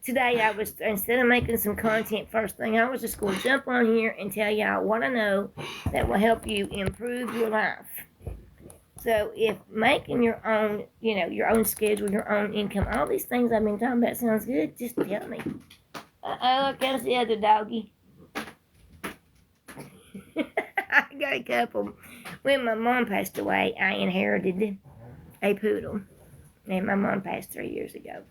today instead of making some content first thing, I was just going to jump on here and tell y'all what I know that will help you improve your life. So if making your own, your own schedule, your own income, all these things I've been talking about sounds good, just tell me. Here comes the other doggy. I got a couple. When my mom passed away, I inherited a poodle. And my mom passed 3 years ago.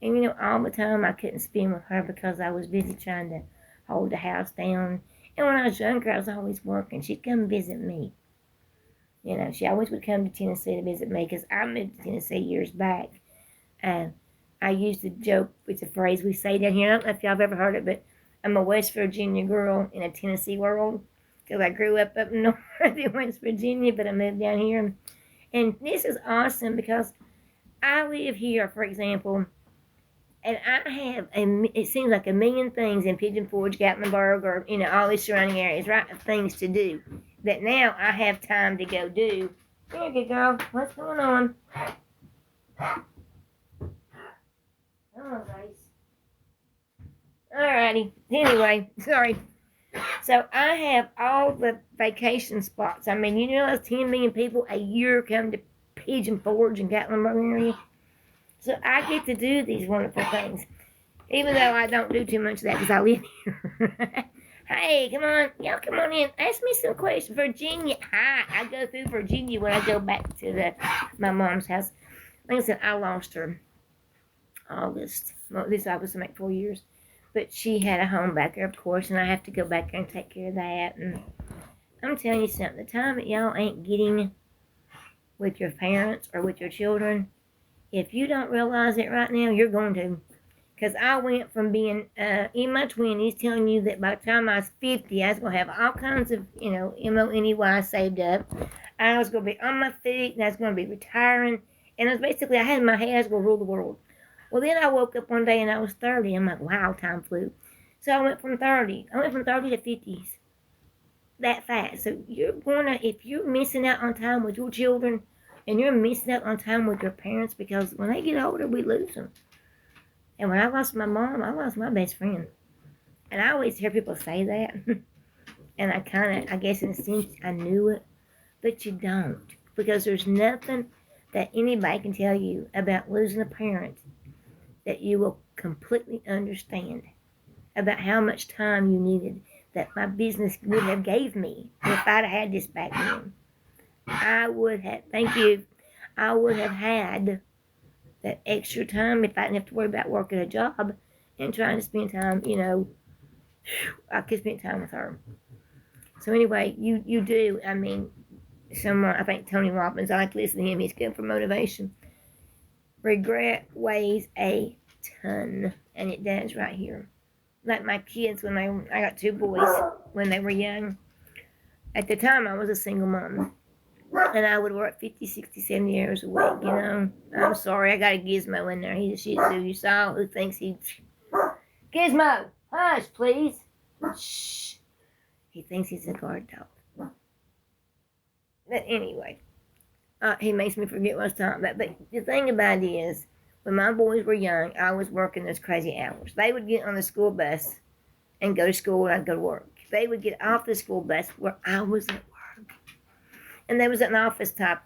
And all the time I couldn't spend with her because I was busy trying to hold the house down. And when I was younger, I was always working. She'd come visit me. She always would come to Tennessee to visit me because I moved to Tennessee years back. And I used to joke, it's a phrase we say down here. I don't know if y'all have ever heard it, but I'm a West Virginia girl in a Tennessee world because I grew up north in West Virginia, but I moved down here. And this is awesome because I live here, for example, and I have, it seems like a million things in Pigeon Forge, Gatlinburg, or, all these surrounding areas, right, of things to do that now I have time to go do. There you go, girl. What's going on? Oh, guys. Alrighty. Anyway, sorry. So I have all the vacation spots. I mean, those 10 million people a year come to Pigeon Forge and Gatlinburg area. So I get to do these wonderful things. Even though I don't do too much of that because I live here. Hey, come on. Y'all come on in. Ask me some questions. Virginia. Hi. I go through Virginia when I go back to my mom's house. Like I said, I lost her August. Well, this August will make 4 years. But she had a home back there, of course, and I have to go back there and take care of that. And I'm telling you something. The time that y'all ain't getting with your parents or with your children, if you don't realize it right now, you're going to. Because I went from being in my 20s telling you that by the time I was 50, I was going to have all kinds of, money saved up. I was going to be on my feet, and I was going to be retiring. And it was basically, I had my head, I was going to rule the world. Well, then I woke up one day and I was 30. I'm like, wow, time flew. So I went from 30 to 50s. That fast. So if you're missing out on time with your children, and you're missing out on time with your parents, because when they get older, we lose them. And when I lost my mom, I lost my best friend. And I always hear people say that. And I guess in a sense, I knew it. But you don't. Because there's nothing that anybody can tell you about losing a parent that you will completely understand about how much time you needed that my business would have gave me if I'd had this back then. I would have had that extra time if I didn't have to worry about working a job and trying to spend time, I could spend time with her. So anyway, you do, someone, I think Tony Robbins, I like to listen to him, he's good for motivation. Regret weighs a ton, and it does right here. Like my kids, I got 2 boys when they were young. At the time, I was a single mom. And I would work 50, 60, 70 hours a week, I'm sorry, I got a Gizmo in there. He's a Shih Tzu. You saw who thinks he... Gizmo! Hush, please! Shh! He thinks he's a guard dog. But anyway, he makes me forget what I was talking about. But the thing about it is, when my boys were young, I was working those crazy hours. They would get on the school bus and go to school, and I'd go to work. They would get off the school bus where I was at work. And there was an office type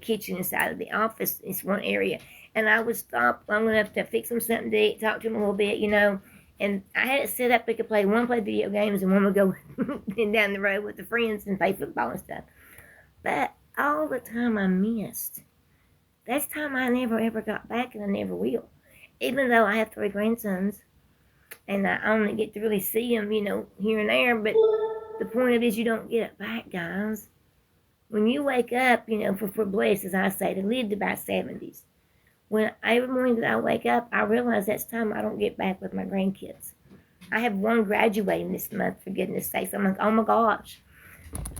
kitchen inside of the office. It's one area. And I would stop long enough to fix them something to eat, talk to them a little bit, And I had it set up, we could play. One played video games, and one would go down the road with the friends and play football and stuff. But all the time I missed. That's time I never ever got back, and I never will. Even though I have 3 grandsons, and I only get to really see them, here and there. But the point of it is you don't get it back, guys. When you wake up, for blessed, as I say, to live to about 70s. When every morning that I wake up, I realize that's time I don't get back with my grandkids. I have one graduating this month, for goodness sakes. I'm like, oh my gosh.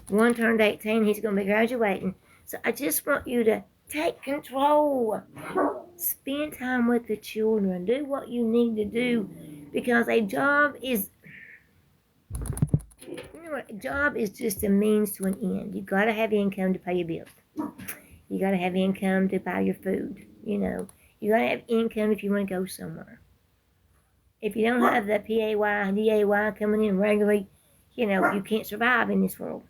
One turned 18, he's going to be graduating. So I just want you to take control. Spend time with the children. Do what you need to do. Because a job is just a means to an end. You got to have income to pay your bills. You got to have income to buy your food. You got to have income if you want to go somewhere. If you don't have the PAY, DAY coming in regularly, you can't survive in this world.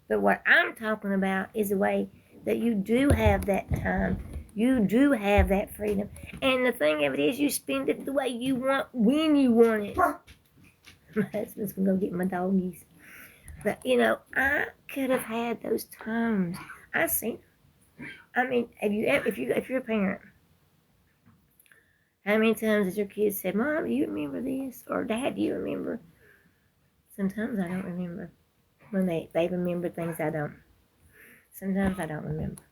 But what I'm talking about is the way that you do have that time. You do have that freedom. And the thing of it is, you spend it the way you want, when you want it. My husband's going to go get my doggies. But, I could have had those times. I've seen them. If you're a parent, How many times has your kids said, Mom, do you remember this? Or Dad, do you remember? Sometimes I don't remember. When they remember things I don't. Sometimes I don't remember.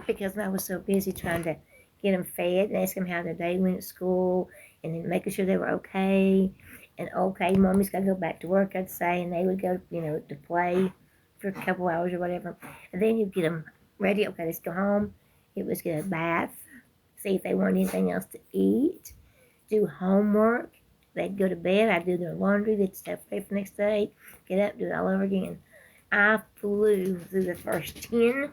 Because I was so busy trying to get them fed and ask them how their day went at school and then making sure they were okay. And okay, mommy's got to go back to work, I'd say, and they would go, to play for a couple hours or whatever. And then you'd get them ready. Okay, let's go home. It was get a bath, see if they wanted anything else to eat, do homework. They'd go to bed. I'd do their laundry. They'd stay for the next day, get up, do it all over again. I flew through the first 10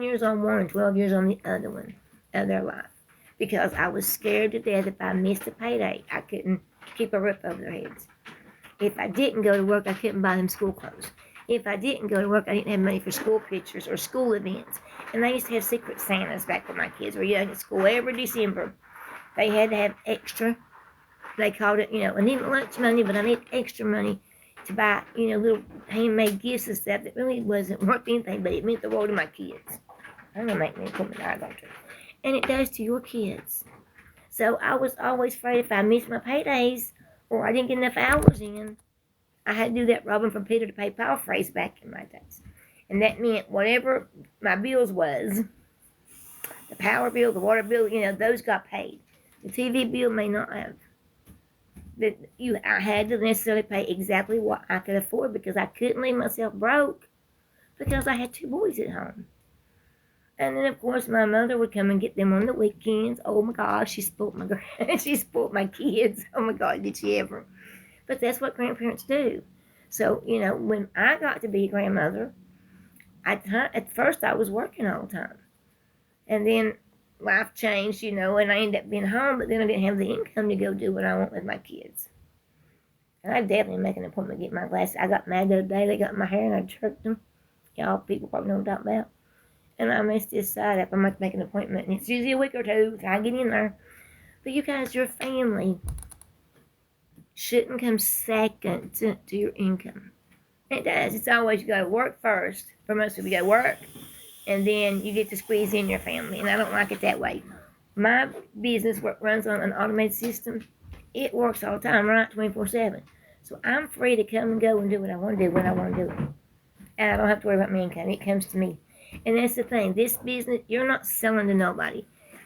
years on one and 12 years on the other one of their life because I was scared to death if I missed a payday, I couldn't keep a roof over their heads. If I didn't go to work, I couldn't buy them school clothes. If I didn't go to work, I didn't have money for school pictures or school events. And they used to have secret Santas back when my kids were young at school every December. They had to have extra, they called it, I needed lunch money, but I need extra money to buy, little handmade gifts and stuff that really wasn't worth anything, but it meant the world to my kids. I'm going to make me a commitment I go to. And it does to your kids. So I was always afraid if I missed my paydays or I didn't get enough hours in, I had to do that robbing from Peter to pay Paul phrase back in my days. And that meant whatever my bills was, the power bill, the water bill, those got paid. The TV bill may not have. I had to necessarily pay exactly what I could afford because I couldn't leave myself broke because I had 2 boys at home. And then, of course, my mother would come and get them on the weekends. Oh, my gosh, she spoiled my kids. Oh, my God, did she ever. But that's what grandparents do. So, when I got to be a grandmother, at first I was working all the time. And then life changed, and I ended up being home, but then I didn't have the income to go do what I want with my kids. And I definitely make an appointment to get my glasses. I got mad the other day. They got my hair and I jerked them. Y'all people probably know what I'm talking about. And I messed this side up. I'm going to make an appointment. And it's usually a week or two. So I get in there. But you guys, your family shouldn't come second to your income. It does. It's always you got to work first. For most people, you got to work. And then you get to squeeze in your family. And I don't like it that way. My business runs on an automated system. It works all the time, right? 24/7. So I'm free to come and go and do what I want to do when I want to do it. And I don't have to worry about my income. It comes to me. And that's the thing. This business, you're not selling to nobody.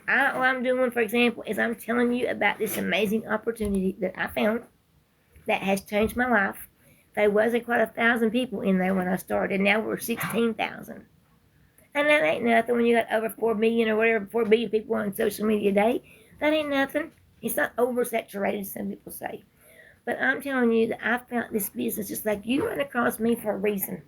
All I'm doing, for example, is I'm telling you about this amazing opportunity that I found that has changed my life. There wasn't quite 1,000 people in there when I started. Now we're 16,000. And that ain't nothing when you got over 4 million or whatever, 4 billion people on social media a day. That ain't nothing. It's not oversaturated, some people say. But I'm telling you that I found this business just like you ran across me for a reason.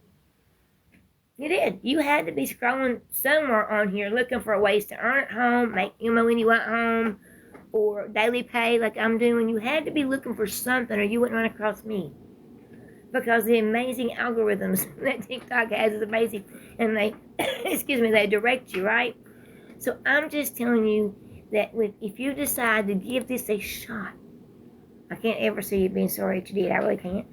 You did. You had to be scrolling somewhere on here looking for ways to earn at home, make MONEY at home, or daily pay like I'm doing. You had to be looking for something or you wouldn't run across me. Because the amazing algorithms that TikTok has is amazing. And they, they direct you, right? So I'm just telling you that if you decide to give this a shot, I can't ever see you being sorry that you did. I really can't.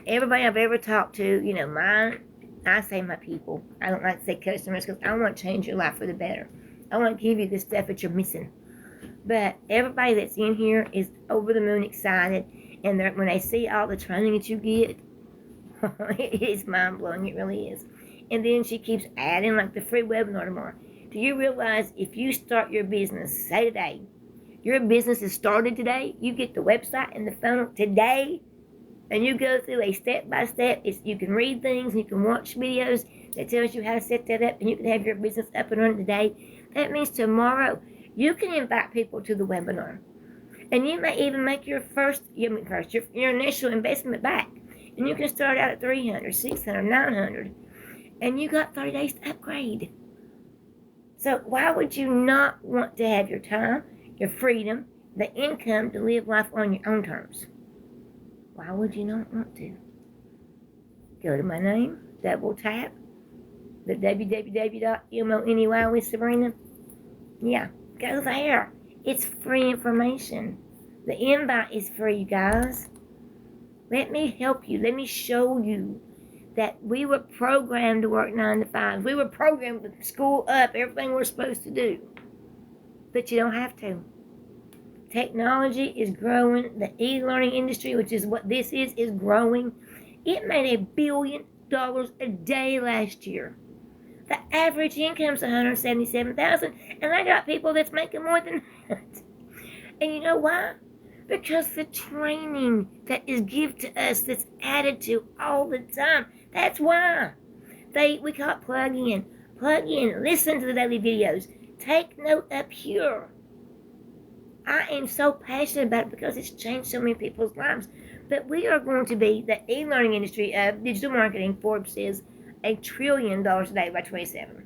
Everybody I've ever talked to, I say my people. I don't like to say customers because I want to change your life for the better. I want to give you the stuff that you're missing. But everybody that's in here is over the moon excited. And when they see all the training that you get, it is mind-blowing. It really is. And then she keeps adding like the free webinar tomorrow. Do you realize if you start your business, say today, your business is started today, you get the website and the funnel today, and you go through a step-by-step, you can read things, you can watch videos that tells you how to set that up, and you can have your business up and running today. That means tomorrow you can invite people to the webinar. And you may even make your initial investment back. And you can start out at 300, 600, 900. And you got 30 days to upgrade. So why would you not want to have your time, your freedom, the income to live life on your own terms? Why would you not want to? Go to my name, double tap, the www.money with Sabrina. Yeah, go there. It's free information. The invite is free, you guys. Let me help you. Let me show you that we were programmed to work 9 to 5. We were programmed to school up, everything we're supposed to do. But you don't have to. Technology is growing. The e-learning industry, which is what this is growing. It made $1 billion a day last year. The average income is $177,000, and I got people that's making more than that. And you know why? Because the training that is given to us, that's added to all the time. That's why. We call it plug in. Plug in. Listen to the daily videos. Take note up here. I am so passionate about it because it's changed so many people's lives. But we are going to be the e-learning industry of digital marketing. Forbes says $1 trillion a day by 27.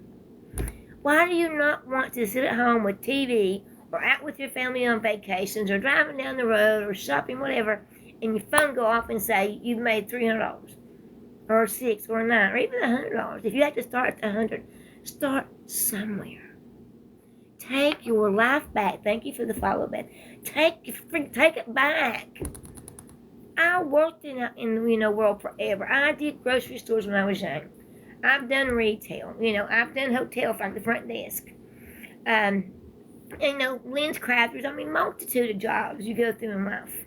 Why do you not want to sit at home with TV or out with your family on vacations or driving down the road or shopping, whatever, and your phone go off and say you've made $300 or $600 or $900 or even $100? If you have to start at $100, start somewhere. Take your life back. Thank you for the follow, Beth. Take it back. I worked in the world forever. I did grocery stores when I was young. I've done retail. I've done hotel, like the front desk. Lens crafters. Multitude of jobs you go through in life.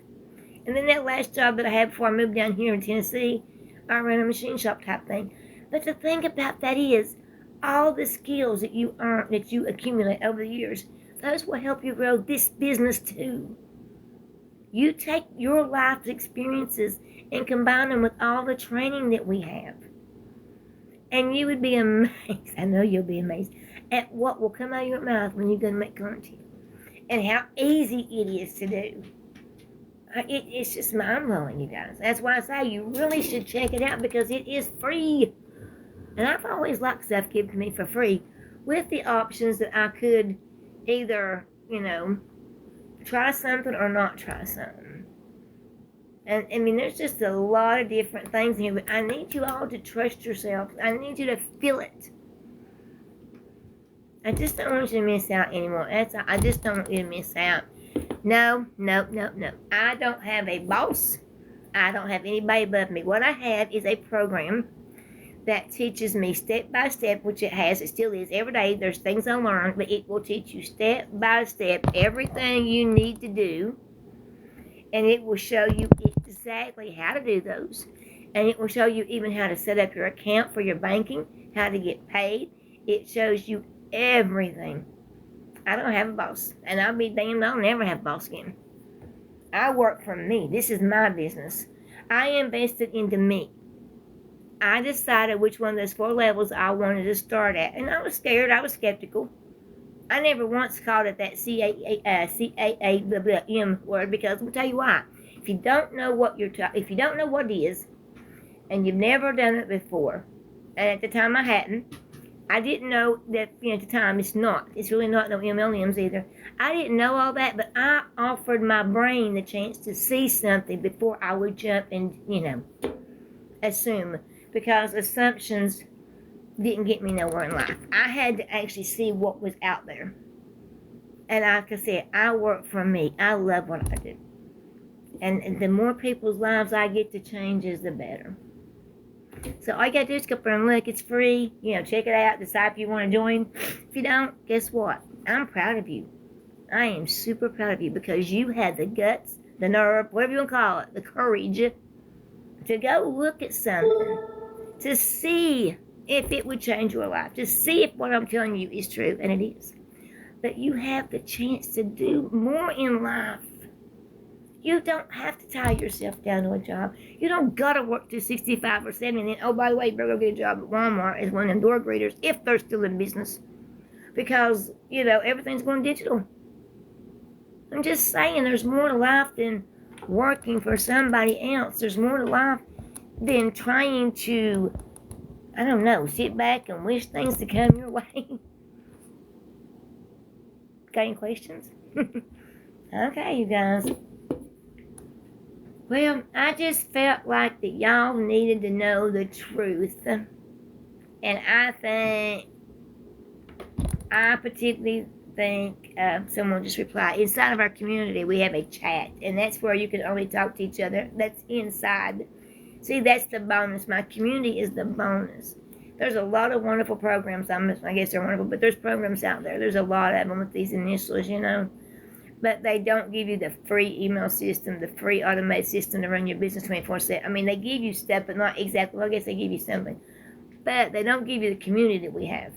And then that last job that I had before I moved down here in Tennessee, I ran a machine shop type thing. But the thing about that is, all the skills that you earn, that you accumulate over the years, those will help you grow this business too. You take your life experiences and combine them with all the training that we have. And you would be amazed, I know you'll be amazed, at what will come out of your mouth when you're going to make content. And how easy it is to do. It's just mind-blowing, you guys. That's why I say you really should check it out, because it is free. And I've always liked stuff given to me for free, with the options that I could either, try something or not try something. And there's just a lot of different things here, but I need you all to trust yourself. I need you to feel it. I just don't want you to miss out anymore. I just don't want you to miss out. No. I don't have a boss. I don't have anybody above me. What I have is a program that teaches me step by step, which it still is every day. There's things I learn, but it will teach you step by step everything you need to do. And it will show you exactly how to do those. And it will show you even how to set up your account for your banking, how to get paid. It shows you everything. I don't have a boss. And I'll be damned, I'll never have a boss again. I work for me. This is my business. I invested into me. I decided which one of those 4 levels I wanted to start at. And I was scared. I was skeptical. I never once called it that CAAM word, because I'll tell you why. If you don't know what if you don't know what it is, and you've never done it before, and at the time I hadn't, I didn't know that, at the time, it's really not no MLMs either. I didn't know all that, but I offered my brain the chance to see something before I would jump and, assume. Because assumptions didn't get me nowhere in life. I had to actually see what was out there. And like I said, I work for me. I love what I do. And the more people's lives I get to change is the better. So all you got to do is go up and look. It's free. Check it out. Decide if you want to join. If you don't, guess what? I'm proud of you. I am super proud of you, because you had the guts, the nerve, whatever you want to call it, the courage to go look at something, to see if it would change your life, to see if what I'm telling you is true, and it is. But you have the chance to do more in life. You don't have to tie yourself down to a job. You don't got to work to 65 or 70, and then, oh, by the way, you better go get a job at Walmart as one of them door greeters, if they're still in business. Because, everything's going digital. I'm just saying, there's more to life than working for somebody else. There's more to life than trying to, sit back and wish things to come your way. Got any questions? Okay, you guys. Well, I just felt like that y'all needed to know the truth. And I particularly think, someone just replied, inside of our community we have a chat, and that's where you can only talk to each other. That's inside. See, that's the bonus. My community is the bonus. There's a lot of wonderful programs. I guess they're wonderful, but there's programs out there. There's a lot of them with these initials, But they don't give you the free email system, the free automated system to run your business 24/7. I mean, they give you stuff, but not exactly. Well, I guess they give you something. But they don't give you the community that we have.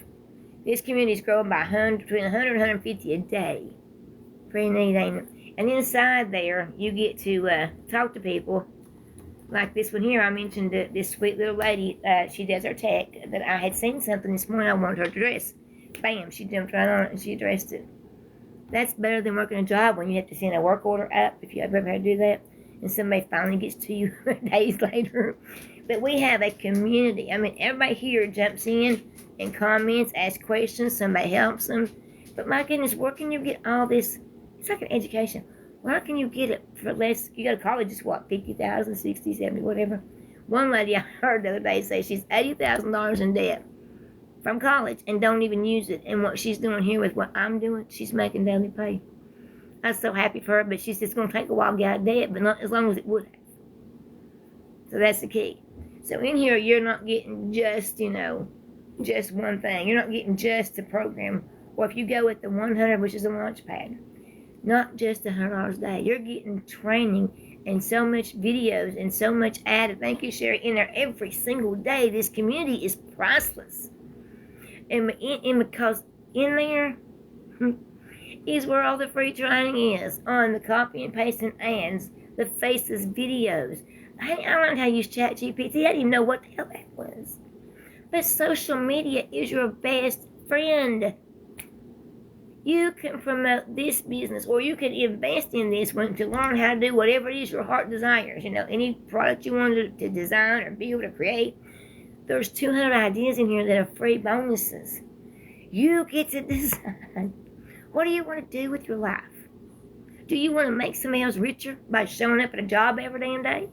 This community is growing by between 100 and 150 a day. Pretty neat, ain't it? And inside there, you get to talk to people. Like this one here, I mentioned this sweet little lady, she does her tech, that I had seen something this morning I wanted her to dress. Bam, she jumped right on it and she addressed it. That's better than working a job when you have to send a work order up, if you ever had to do that, and somebody finally gets to you days later. But we have a community. I mean, everybody here jumps in and comments, asks questions, somebody helps them. But my goodness, where can you get all this? It's like an education. Where can you get it for less? You go to college, it's what, 50,000, 60, 70, whatever. One lady I heard the other day say she's $80,000 in debt from college and don't even use it. And what she's doing here with what I'm doing, she's making daily pay. I'm so happy for her, but she said it's going to take a while to get out of debt, but not as long as it would have. So that's the key. So in here, you're not getting just, just one thing. You're not getting just the program. Or if you go with the 100, which is a launch pad, not just $100 a day. You're getting training and so much videos and so much added. Thank you, Sherry, in there every single day. This community is priceless. And because in there is where all the free training is, on the copy and paste and ads, the faces videos. Hey, I learned how to use ChatGPT. I didn't even know what the hell that was. But social media is your best friend. You can promote this business, or you can invest in this one to learn how to do whatever it is your heart desires. Any product you want to design or build or create. There's 200 ideas in here that are free bonuses. You get to decide. What do you want to do with your life? Do you want to make somebody else richer by showing up at a job every damn day?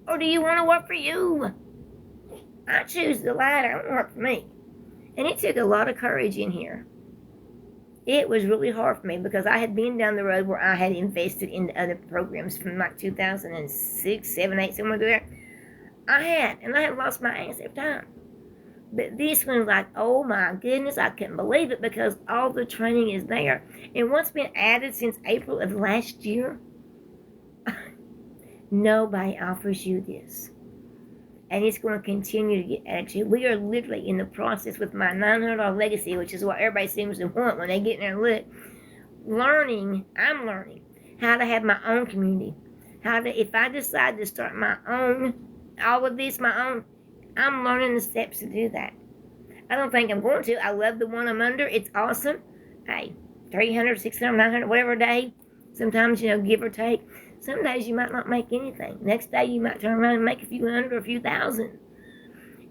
Or do you want to work for you? I choose the latter. I want to work for me. And it took a lot of courage in here. It was really hard for me because I had been down the road where I had invested in other programs from like 2006, 7, 8, somewhere there. I had lost my ass every time. But this one was like, oh my goodness, I couldn't believe it because all the training is there. And what's been added since April of last year, nobody offers you this. And it's going to continue to get added to. We are literally in the process with my $900 legacy, which is what everybody seems to want when they get in there and look. I'm learning how to have my own community. If I decide to start my own, all of this my own, I'm learning the steps to do that. I don't think I'm going to. I love the one I'm under. It's awesome. Hey, 300, 600, 900, whatever a day. Sometimes, give or take. Some days you might not make anything. Next day you might turn around and make a few hundred or a few thousand.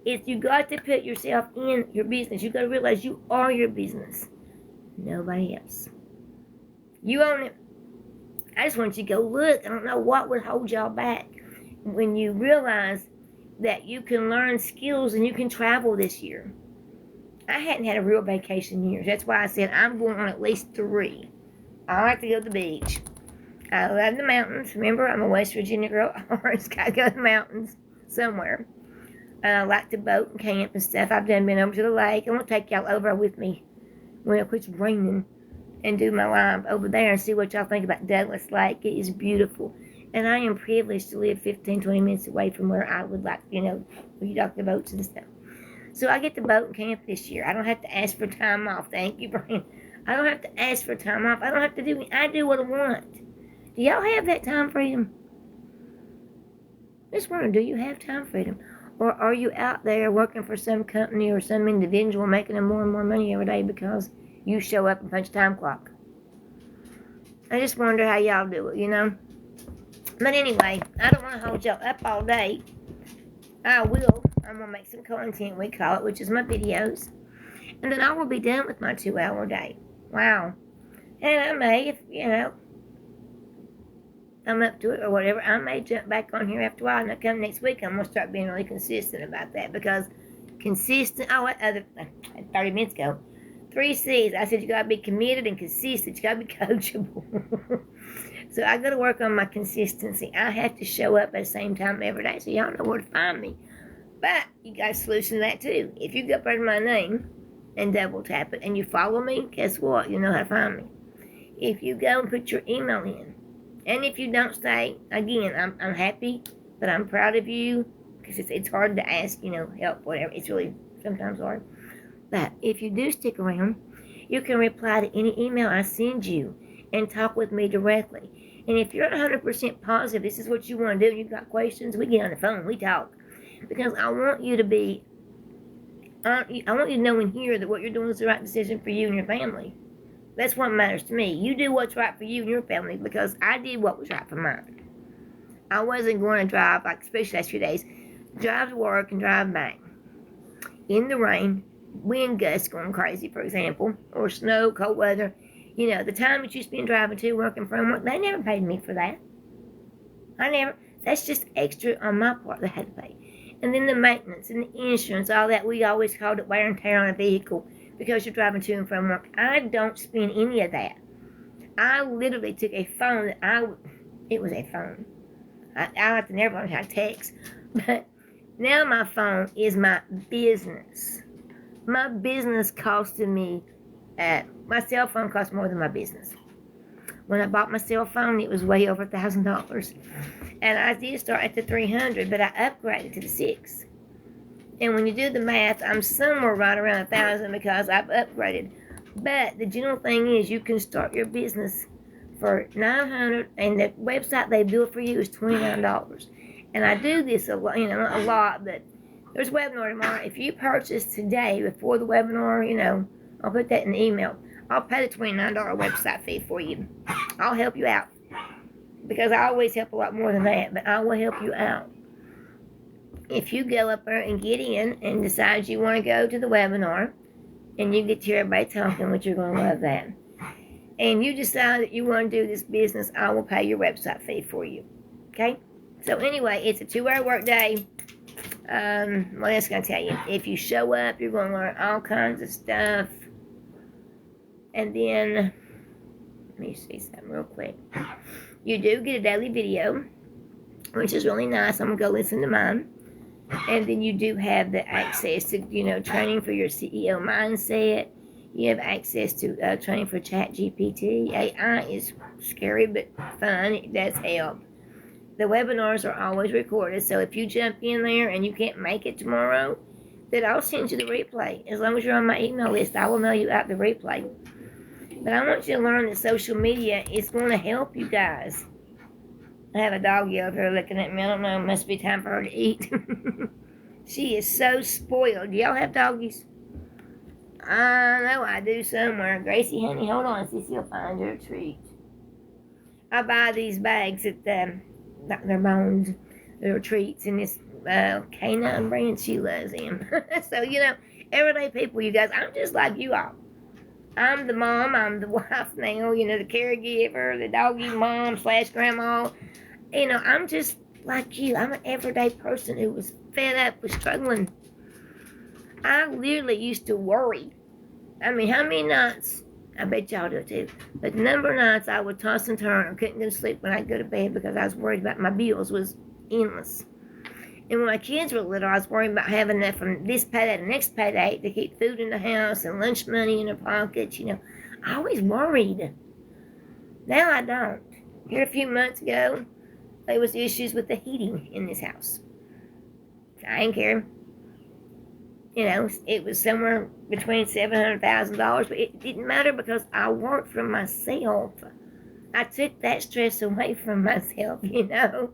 You got to put yourself in your business. You got to realize you are your business. Nobody else. You own it. I just want you to go look. I don't know what would hold y'all back when you realize that you can learn skills and you can travel this year. I hadn't had a real vacation in years. That's why I said I'm going on at least 3. I like to go to the beach. I love the mountains. Remember, I'm a West Virginia girl. I always got to go to the mountains somewhere. I like to boat and camp and stuff. I've been over to the lake. I want to take y'all over with me when it quits raining and do my live over there and see what y'all think about Douglas Lake. It is beautiful. And I am privileged to live 15, 20 minutes away from where I would like, where you dock the boats and stuff. So I get to boat and camp this year. I don't have to ask for time off. Thank you, Brian. I don't have to ask for time off. I don't have to do I do what I want. Do y'all have that time freedom? Just wondering, do you have time freedom? Or are you out there working for some company or some individual making them more and more money every day because you show up and punch a time clock? I just wonder how y'all do it, But anyway, I don't want to hold y'all up all day. I will. I'm going to make some content, we call it, which is my videos. And then I will be done with my 2-hour day. Wow. And I may, if, I'm up to it or whatever, I may jump back on here after a while. And I come next week, I'm going to start being really consistent about that. Because consistent, 30 minutes ago, 3 C's. I said you got to be committed and consistent. You got to be coachable. So I got to work on my consistency. I have to show up at the same time every day, so y'all know where to find me. But you got a solution to that too. If you go up under my name and double tap it and you follow me, guess what? You know how to find me. if you go and put your email in, and if you don't stay, again, I'm happy, but I'm proud of you, because it's hard to ask, help, whatever. It's really sometimes hard. But if you do stick around, you can reply to any email I send you and talk with me directly. And if you're 100% positive this is what you want to do, you've got questions, we get on the phone, we talk. Because I want you to be, I want you to know and hear that what you're doing is the right decision for you and your family. That's what matters to me. You do what's right for you and your family, because I did what was right for mine. I wasn't going to drive, like especially last few days, drive to work and drive back in the rain, wind gusts going crazy, for example, or snow, cold weather. The time that you spend driving to work and from work, they never paid me for that. That's just extra on my part they had to pay. And then the maintenance and the insurance, all that, we always called it wear and tear on a vehicle because you're driving to and from work. I don't spend any of that. I literally took a phone it was a phone. I have to never learn how to text, but now my phone is my business. My business costed me, my cell phone cost more than my business. When I bought my cell phone, it was way over $1,000. And I did start at the 300, but I upgraded to the 6. And when you do the math, I'm somewhere right around 1,000 because I've upgraded. But the general thing is you can start your business for $900, and the website they build for you is $29. And I do this a lot, but there's a webinar tomorrow. If you purchase today before the webinar, I'll put that in the email. I'll pay the $29 website fee for you. I'll help you out, because I always help a lot more than that, but I will help you out. If you go up there and get in and decide you want to go to the webinar, and you get to hear everybody talking, which you're going to love that, and you decide that you want to do this business, I will pay your website fee for you. Okay? So anyway, it's a 2-hour work day. What else can I tell you? If you show up, you're going to learn all kinds of stuff. And then, let me see something real quick. You do get a daily video, which is really nice. I'm going to go listen to mine. And then you do have the access to, training for your CEO mindset. You have access to training for ChatGPT. AI is scary but fun. It does help. The webinars are always recorded, so if you jump in there and you can't make it tomorrow, then I'll send you the replay. As long as you're on my email list, I will mail you out the replay. But I want you to learn that social media is going to help you guys. I have a doggy over here looking at me. I don't know, it must be time for her to eat. She is so spoiled. Do y'all have doggies? I know I do somewhere. Gracie, honey, hold on. See if you'll find her a treat. I buy these bags at Dr. Bones, little treats, and this canine brand, she loves them. So, everyday people, you guys, I'm just like you all. I'm the mom, I'm the wife now, the caregiver, the doggy mom / grandma. I'm just like you. I'm an everyday person who was fed up with struggling. I literally used to worry. I mean, how many nights, I bet y'all do too, but the number of nights I would toss and turn or couldn't go to sleep when I'd go to bed because I was worried about my bills was endless. And when my kids were little, I was worried about having enough from this payday to the next payday to keep food in the house and lunch money in their pockets, I always worried. Now I don't. Here a few months ago, there was issues with the heating in this house. I didn't care. It was somewhere between $700,000, but it didn't matter because I worked for myself. I took that stress away from myself, So I don't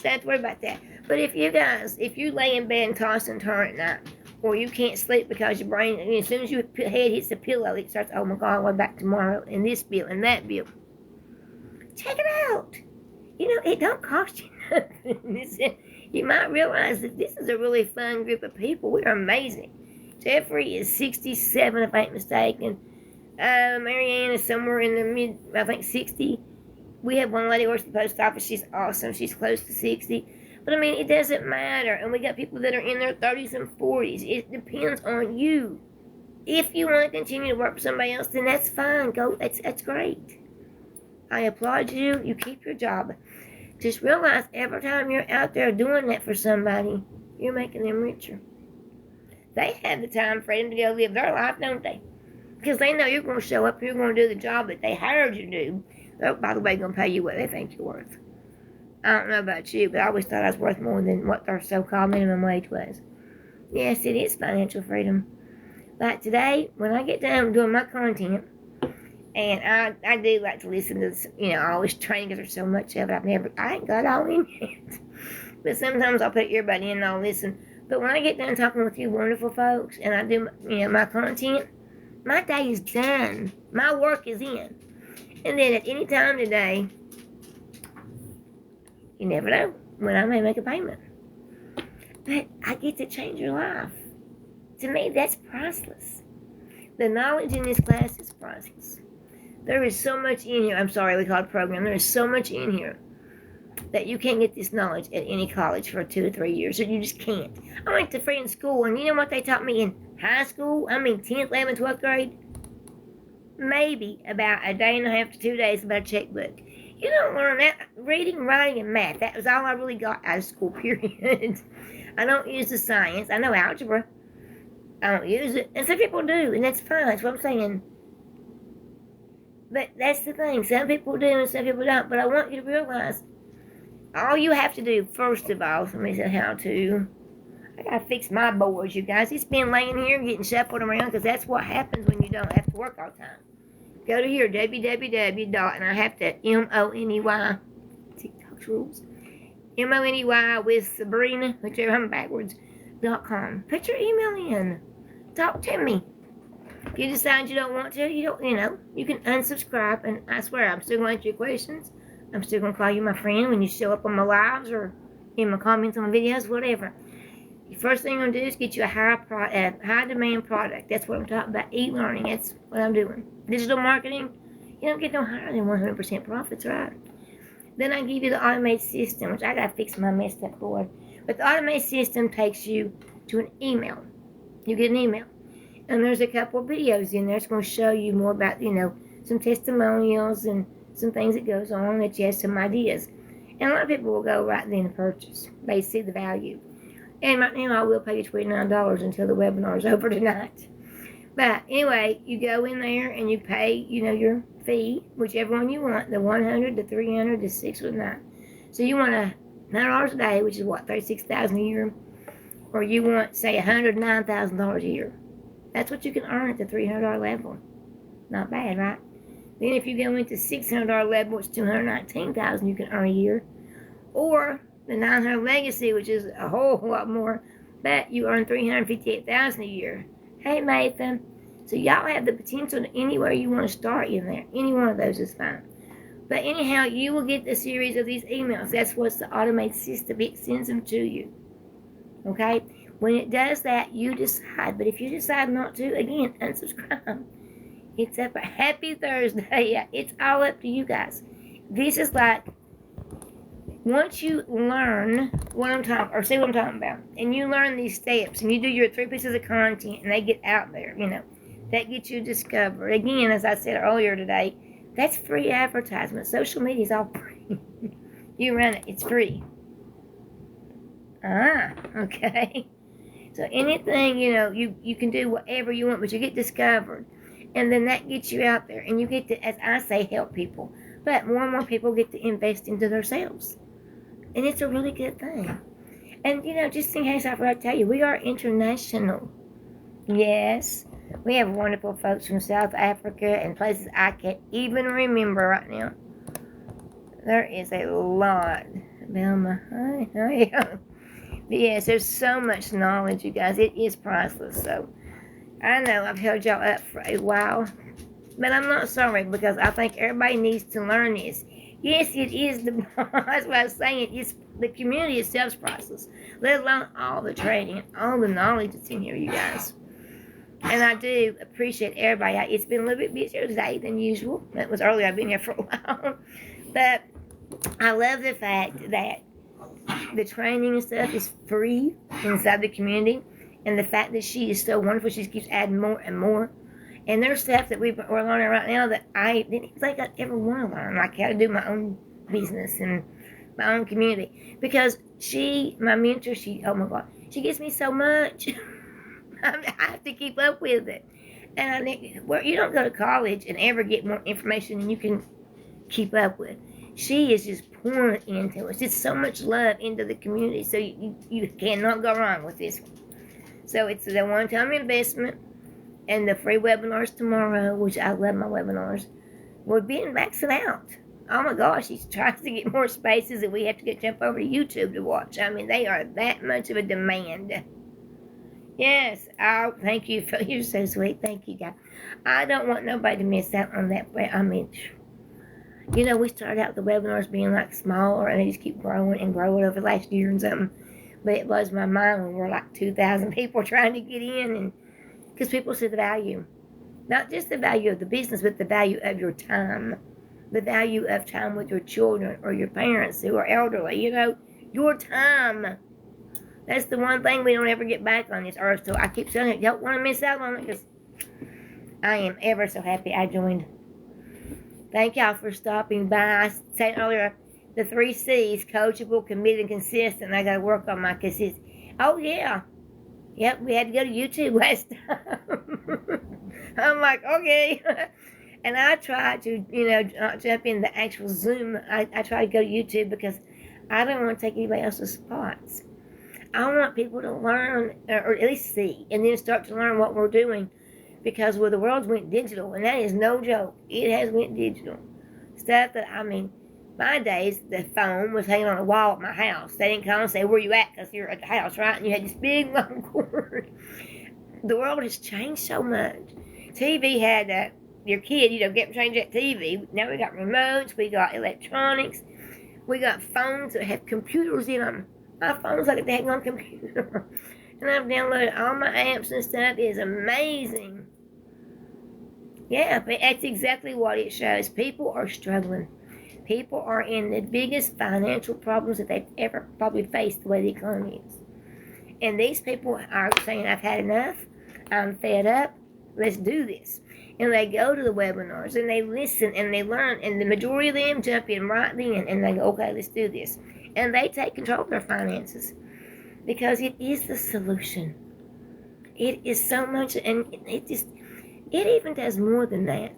have to worry about that. But if you lay in bed and toss and turn at night, or you can't sleep because your brain, as soon as your head hits the pillow, it starts, oh my God, what about tomorrow, and this bill, and that bill. Check it out. It don't cost you nothing. You might realize that this is a really fun group of people. We're amazing. Jeffrey is 67, if I ain't mistaken. Marianne is somewhere in the mid, I think 60. We have one lady who works at the post office. She's awesome. She's close to 60. But it doesn't matter. And we got people that are in their 30s and 40s. It depends on you. If you want to continue to work for somebody else, then that's fine. Go. That's great. I applaud you. You keep your job. Just realize every time you're out there doing that for somebody, you're making them richer. They have the time freedom to go live their life, don't they? Because they know you're going to show up, you're going to do the job that they hired you to do. They're, by the way, going to pay you what they think you're worth. I don't know about you, but I always thought I was worth more than what their so-called minimum wage was. Yes, it is financial freedom. Like today, when I get done doing my content, and I do like to listen to this, all this training because there's so much of it. I ain't got all in it. But sometimes I'll put earbud in and I'll listen. But when I get done talking with you wonderful folks and I do, my content, my day is done. My work is in. And then at any time today, you never know when I may make a payment. But I get to change your life. To me, that's priceless. The knowledge in this class is priceless. There is so much in here. I'm sorry, we call it program. There is so much in here that you can't get this knowledge at any college for 2 to 3 years. You just can't. I went to freaking school, and you know what they taught me in high school? 10th, 11th, 12th grade? Maybe about a day and a half to 2 days about a checkbook. You don't learn that. Reading, writing, and math. That was all I really got out of school, period. I don't use the science. I know algebra. I don't use it. And some people do, and that's fine. That's what I'm saying. But that's the thing. Some people do and some people don't. But I want you to realize all you have to do, first of all, let me say how to. I got to fix my boards, you guys. It's been laying here getting shuffled around because that's what happens when you don't have to work all the time. Go to here, www. And I have to MONEY. TikTok's rules. MONEY with Sabrina, whichever I'm backwards, .com. Put your email in. Talk to me. If you decide you don't want to, you can unsubscribe, and I swear I'm still going to answer your questions. I'm still going to call you my friend when you show up on my lives or in my comments on my videos, whatever. The first thing I'm going to do is get you a high demand product. That's what I'm talking about. E-learning. That's what I'm doing. Digital marketing. You don't get no higher than 100% profits, right? Then I give you the automated system, which I got to fix my messed up board. But the automated system takes you to an email. You get an email. And there's a couple of videos in there. It's going to show you more about, some testimonials and some things that goes on that you have some ideas. And a lot of people will go right then and purchase. They see the value. And right now I will pay you $29 until the webinar is over tonight. But anyway, you go in there and you pay, your fee, whichever one you want, the $100, the $300, the $600, or the $900. So you want $100 a day, which is what, $36,000 a year? Or you want, say, $109,000 a year. That's what you can earn at the $300 level. Not bad, right? Then if you go into $600 level, it's $219,000 you can earn a year. Or the $900 legacy, which is a whole lot more, but you earn $358,000 a year. Hey, Nathan. So y'all have the potential to anywhere you want to start in there. Any one of those is fine. But anyhow, you will get the series of these emails. That's what's the automated system. It sends them to you. Okay? When it does that, you decide. But if you decide not to, again, unsubscribe. It's up. Happy Thursday. Yeah, it's all up to you guys. This is like, once you learn what I'm talking, or see what I'm talking about, and you learn these steps, and you do your 3 pieces of content, and they get out there, that gets you discovered. Again, as I said earlier today, that's free advertisement. Social media is all free. You run it. It's free. Okay. So anything, you can do whatever you want, but you get discovered. And then that gets you out there. And you get to, as I say, help people. But more and more people get to invest into themselves. And it's a really good thing. And, just in case I forgot to tell you, we are international. Yes. We have wonderful folks from South Africa and places I can't even remember right now. There is a lot. Belma. But yes, there's so much knowledge, you guys. It is priceless. So I know I've held y'all up for a while. But I'm not sorry because I think everybody needs to learn this. Yes, it is that's what I was saying. It's the community itself is priceless. Let alone all the training, all the knowledge that's in here, you guys. And I do appreciate everybody. It's been a little bit busier today than usual. It was earlier. I've been here for a while. But I love the fact that the training and stuff is free inside the community. And the fact that she is so wonderful. She just keeps adding more and more. And there's stuff that we're learning right now that I didn't think I'd ever want to learn. Like how to do my own business and my own community. Because my mentor, oh my God, she gives me so much. I have to keep up with it. And I think, well, you don't go to college and ever get more information than you can keep up with. She is just pouring into us. It's so much love into the community. So you cannot go wrong with this one. So it's the one-time investment and the free webinars tomorrow, which I love my webinars. We're being maxed out. Oh my gosh, he's trying to get more spaces and we have to jump over to YouTube to watch. I mean, they are that much of a demand. Yes, oh, thank you. You're so sweet. Thank you, guys. I don't want nobody to miss out on that. I mean, you know, we started out the webinars being like smaller and they just keep growing and growing over the last year and something. But it blows my mind when we're like 2,000 people trying to get in, and because people see the value. Not just the value of the business, but the value of your time. The value of time with your children or your parents who are elderly. You know, your time. That's the one thing we don't ever get back on this earth. So I keep saying it. Don't want to miss out on it because I am ever so happy I joined. Thank y'all for stopping by. I said earlier, the 3 C's, coachable, committed, and consistent. I got to work on my consistency. Oh, yeah. Yep, we had to go to YouTube last time. I'm like, okay. And I try to, not jump in the actual Zoom. I try to go to YouTube because I don't want to take anybody else's spots. I want people to learn, or at least see, and then start to learn what we're doing. Because the world's went digital, and that is no joke. It has went digital. Stuff that, my days, the phone was hanging on a wall at my house. They didn't come and say, where you at? Because you're at the house, right? And you had this big, long cord. The world has changed so much. TV had your kid, get change that TV. Now we got remotes. We got electronics. We got phones that have computers in them. My phone's like a daggone computer. And I've downloaded all my apps and stuff. It is amazing. Yeah, but that's exactly what it shows. People are struggling. People are in the biggest financial problems that they've ever probably faced the way the economy is. And these people are saying, I've had enough. I'm fed up. Let's do this. And they go to the webinars and they listen and they learn. And the majority of them jump in right then and they go, okay, let's do this. And they take control of their finances because it is the solution. It is so much, and it even does more than that.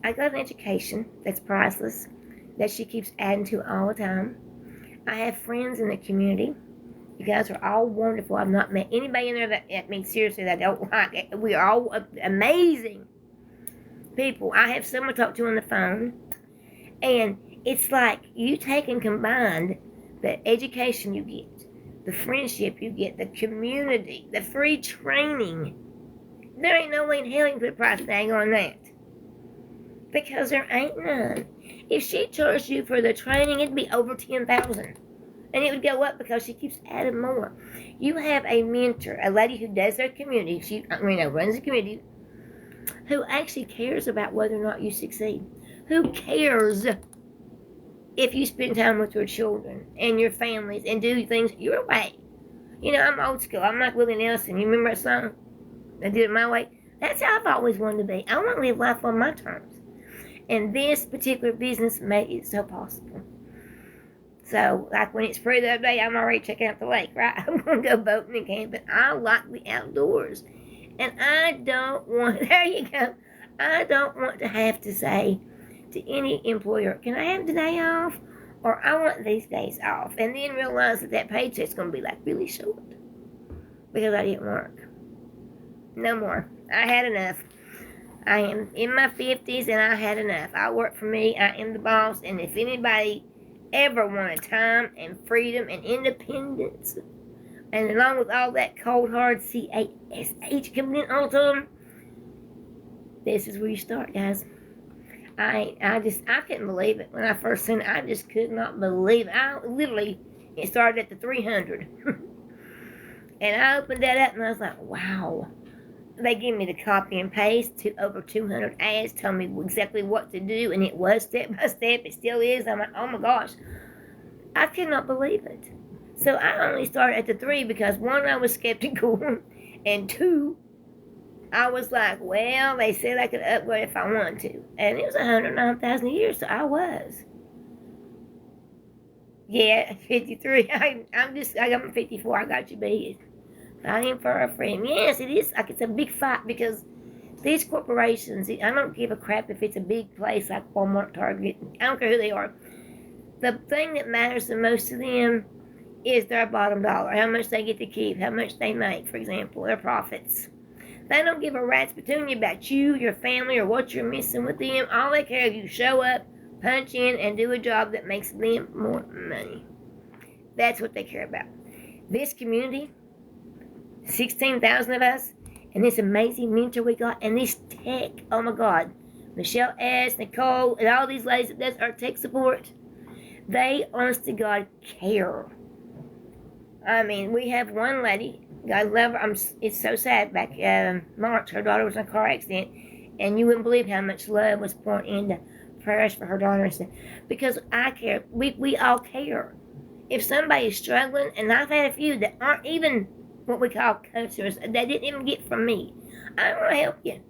I got an education that's priceless, that she keeps adding to all the time. I have friends in the community. You guys are all wonderful. I've not met anybody in there that seriously, that I don't like. We are all amazing people. I have someone to talk to on the phone, and it's like you take and combined the education you get, the friendship you get, the community, the free training. There ain't no way in hell you can put a price tag on that. Because there ain't none. If she charged you for the training, it'd be over $10,000. And it would go up because she keeps adding more. You have a mentor, a lady who does their community, she runs the community, who actually cares about whether or not you succeed. Who cares if you spend time with your children and your families and do things your way. I'm old school. I'm like Willie Nelson. You remember that song? I did it my way. That's how I've always wanted to be. I want to live life on my terms. And this particular business made it so possible. So, like when it's free the other day, I'm already checking out the lake, right? I'm going to go boating and camping. I like the outdoors. And I don't want, there you go. I don't want to have to say to any employer, can I have today off? Or I want these days off. And then realize that paycheck's going to be like really short. Because I didn't work. No more. I had enough. I am in my 50s and I had enough. I work for me. I am the boss. And if anybody ever wanted time and freedom and independence, and along with all that cold hard CASH coming in all the time, this is where you start, guys. I couldn't believe it when I first seen it. I just could not believe it. It started at the 300. And I opened that up and I was like, wow. They gave me the copy and paste to over 200 ads, told me exactly what to do, and it was step by step. It still is. I'm like, oh my gosh. I could not believe it. So I only started at the 3 because 1, I was skeptical, and 2, I was like, well, they said I could upgrade if I wanted to. And it was $109,000 a year, so I was. Yeah, 53. I'm 54. I got you beat. Fighting for a friend. Yes, it is. Like it's a big fight because These corporations, I don't give a crap if it's a big place like Walmart, Target. I don't care who they are. The thing that matters the most to them is their bottom dollar, how much they get to keep, how much they make, for example, their profits. They don't give a rat's petunia about you, your family, or what you're missing with them. All they care is you show up, punch in, and do a job that makes them more money. That's what they care about. This community, 16,000 of us, and this amazing mentor we got, and this tech, oh my God, Michelle S., Nicole, and all these ladies that does our tech support, they, honest to God, care. I mean, we have one lady, God love her, it's so sad, back March, her daughter was in a car accident, and you wouldn't believe how much love was poured into prayers for her daughter and stuff, because I care, we all care. If somebody is struggling, and I've had a few that aren't even what we call customers, they didn't even get from me, I want to help you,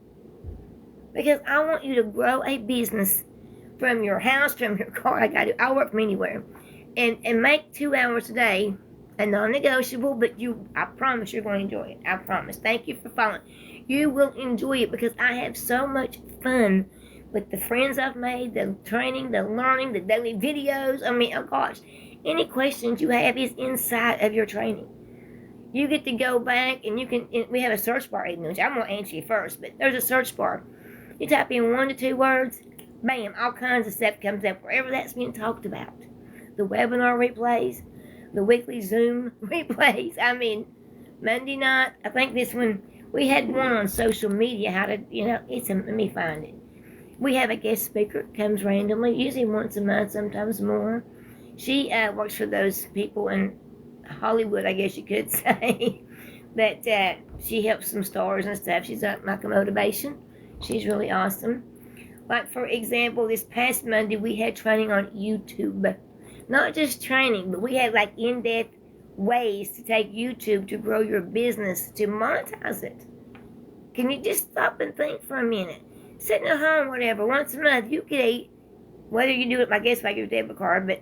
because I want you to grow a business from your house, from your car, like I do. I work from anywhere, and make 2 hours a day a non-negotiable, but I promise you're going to enjoy it. I promise. Thank you for following. You will enjoy it, because I have so much fun with the friends I've made, the training, the learning, the daily videos. I mean, oh gosh, any questions you have is inside of your training. You get to go back, and we have a search bar even, which I'm going to answer you first, but there's a search bar. You type in 1 to 2 words, bam, all kinds of stuff comes up wherever that's being talked about. The webinar replays, the weekly Zoom replays. I mean, Monday night, I think this one, we had one on social media, how to, let me find it. We have a guest speaker, comes randomly, usually once a month, sometimes more. She works for those people in Hollywood, I guess you could say, that she helps some stars and stuff. She's like a motivation. She's really awesome. Like, for example, this past Monday, we had training on YouTube. Not just training, but we had like in-depth ways to take YouTube to grow your business, to monetize it. Can you just stop and think for a minute? Sitting at home, whatever, once a month, you could eat, whether you do it, I guess, by your debit card, but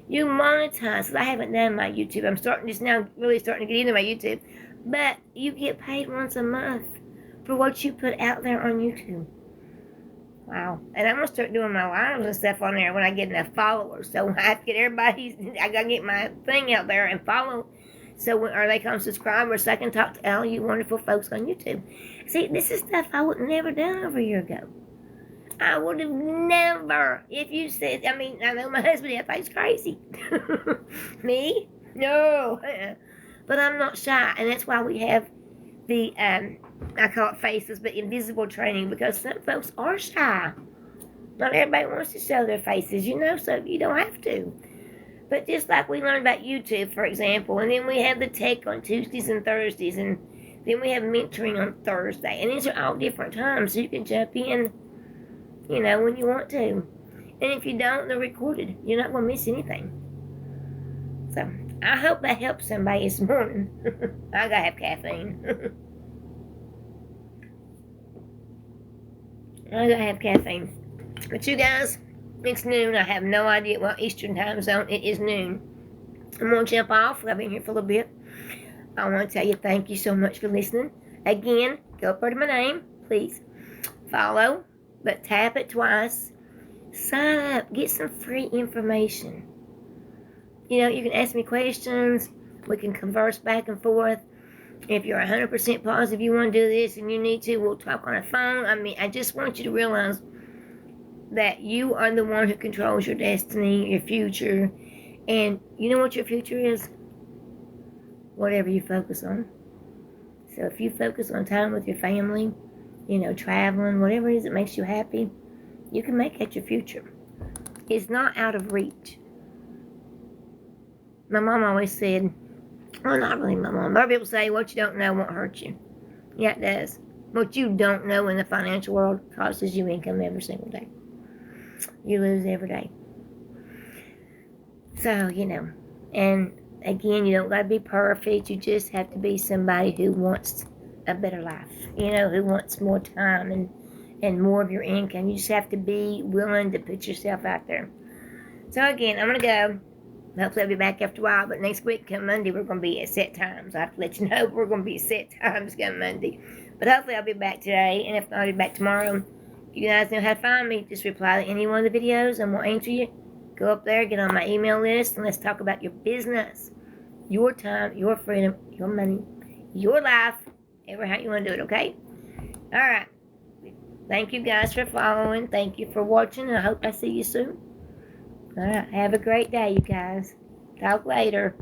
you monetize. I haven't done my YouTube. I'm really starting to get into my YouTube. But you get paid once a month for what you put out there on YouTube. Wow. And I'm going to start doing my lives and stuff on there when I get enough followers. So I have to get I got to get my thing out there and follow. Or they come subscribers, so I can talk to all you wonderful folks on YouTube. See, this is stuff I would have never done over a year ago. I would have never, if you said, I know my husband, I think he's crazy. Me? No. But I'm not shy, and that's why we have the, I call it faces, but invisible training, because some folks are shy. Not everybody wants to show their faces, so you don't have to. But just like we learned about YouTube, for example, and then we have the tech on Tuesdays and Thursdays, and then we have mentoring on Thursday, and these are all different times, so you can jump in, when you want to. And if you don't, they're recorded. You're not going to miss anything. So, I hope that helps somebody this morning. I gotta have caffeine. I gotta have caffeine. But you guys, it's noon. I have no idea what Eastern time zone. It is noon. I'm gonna jump off. I've been here for a little bit. I want to tell you thank you so much for listening. Again, go up to my name, please. Follow, but tap it twice. Sign up. Get some free information. You can ask me questions. We can converse back and forth. If you're 100% positive you want to do this and you need to, we'll talk on the phone. I just want you to realize that you are the one who controls your destiny, your future. And you know what your future is? Whatever you focus on. So if you focus on time with your family, traveling, whatever it is that makes you happy, you can make that your future. It's not out of reach. My mom always said, well, not really my mom, but people say, what you don't know won't hurt you. Yeah, it does. What you don't know in the financial world costs you income every single day. You lose every day. So, and again, you don't got to be perfect. You just have to be somebody who wants a better life, who wants more time and more of your income. You just have to be willing to put yourself out there. So again, I'm going to go. Hopefully I'll be back after a while, but next week, come Monday, we're going to be at set times. I have to let you know we're going to be at set times come Monday. But hopefully I'll be back today, and if not, I'll be back tomorrow. If you guys know how to find me, just reply to any one of the videos, and we'll answer you. Go up there, get on my email list, and let's talk about your business, your time, your freedom, your money, your life, ever how you want to do it, okay? All right. Thank you guys for following. Thank you for watching, and I hope I see you soon. All right. Have a great day, you guys. Talk later.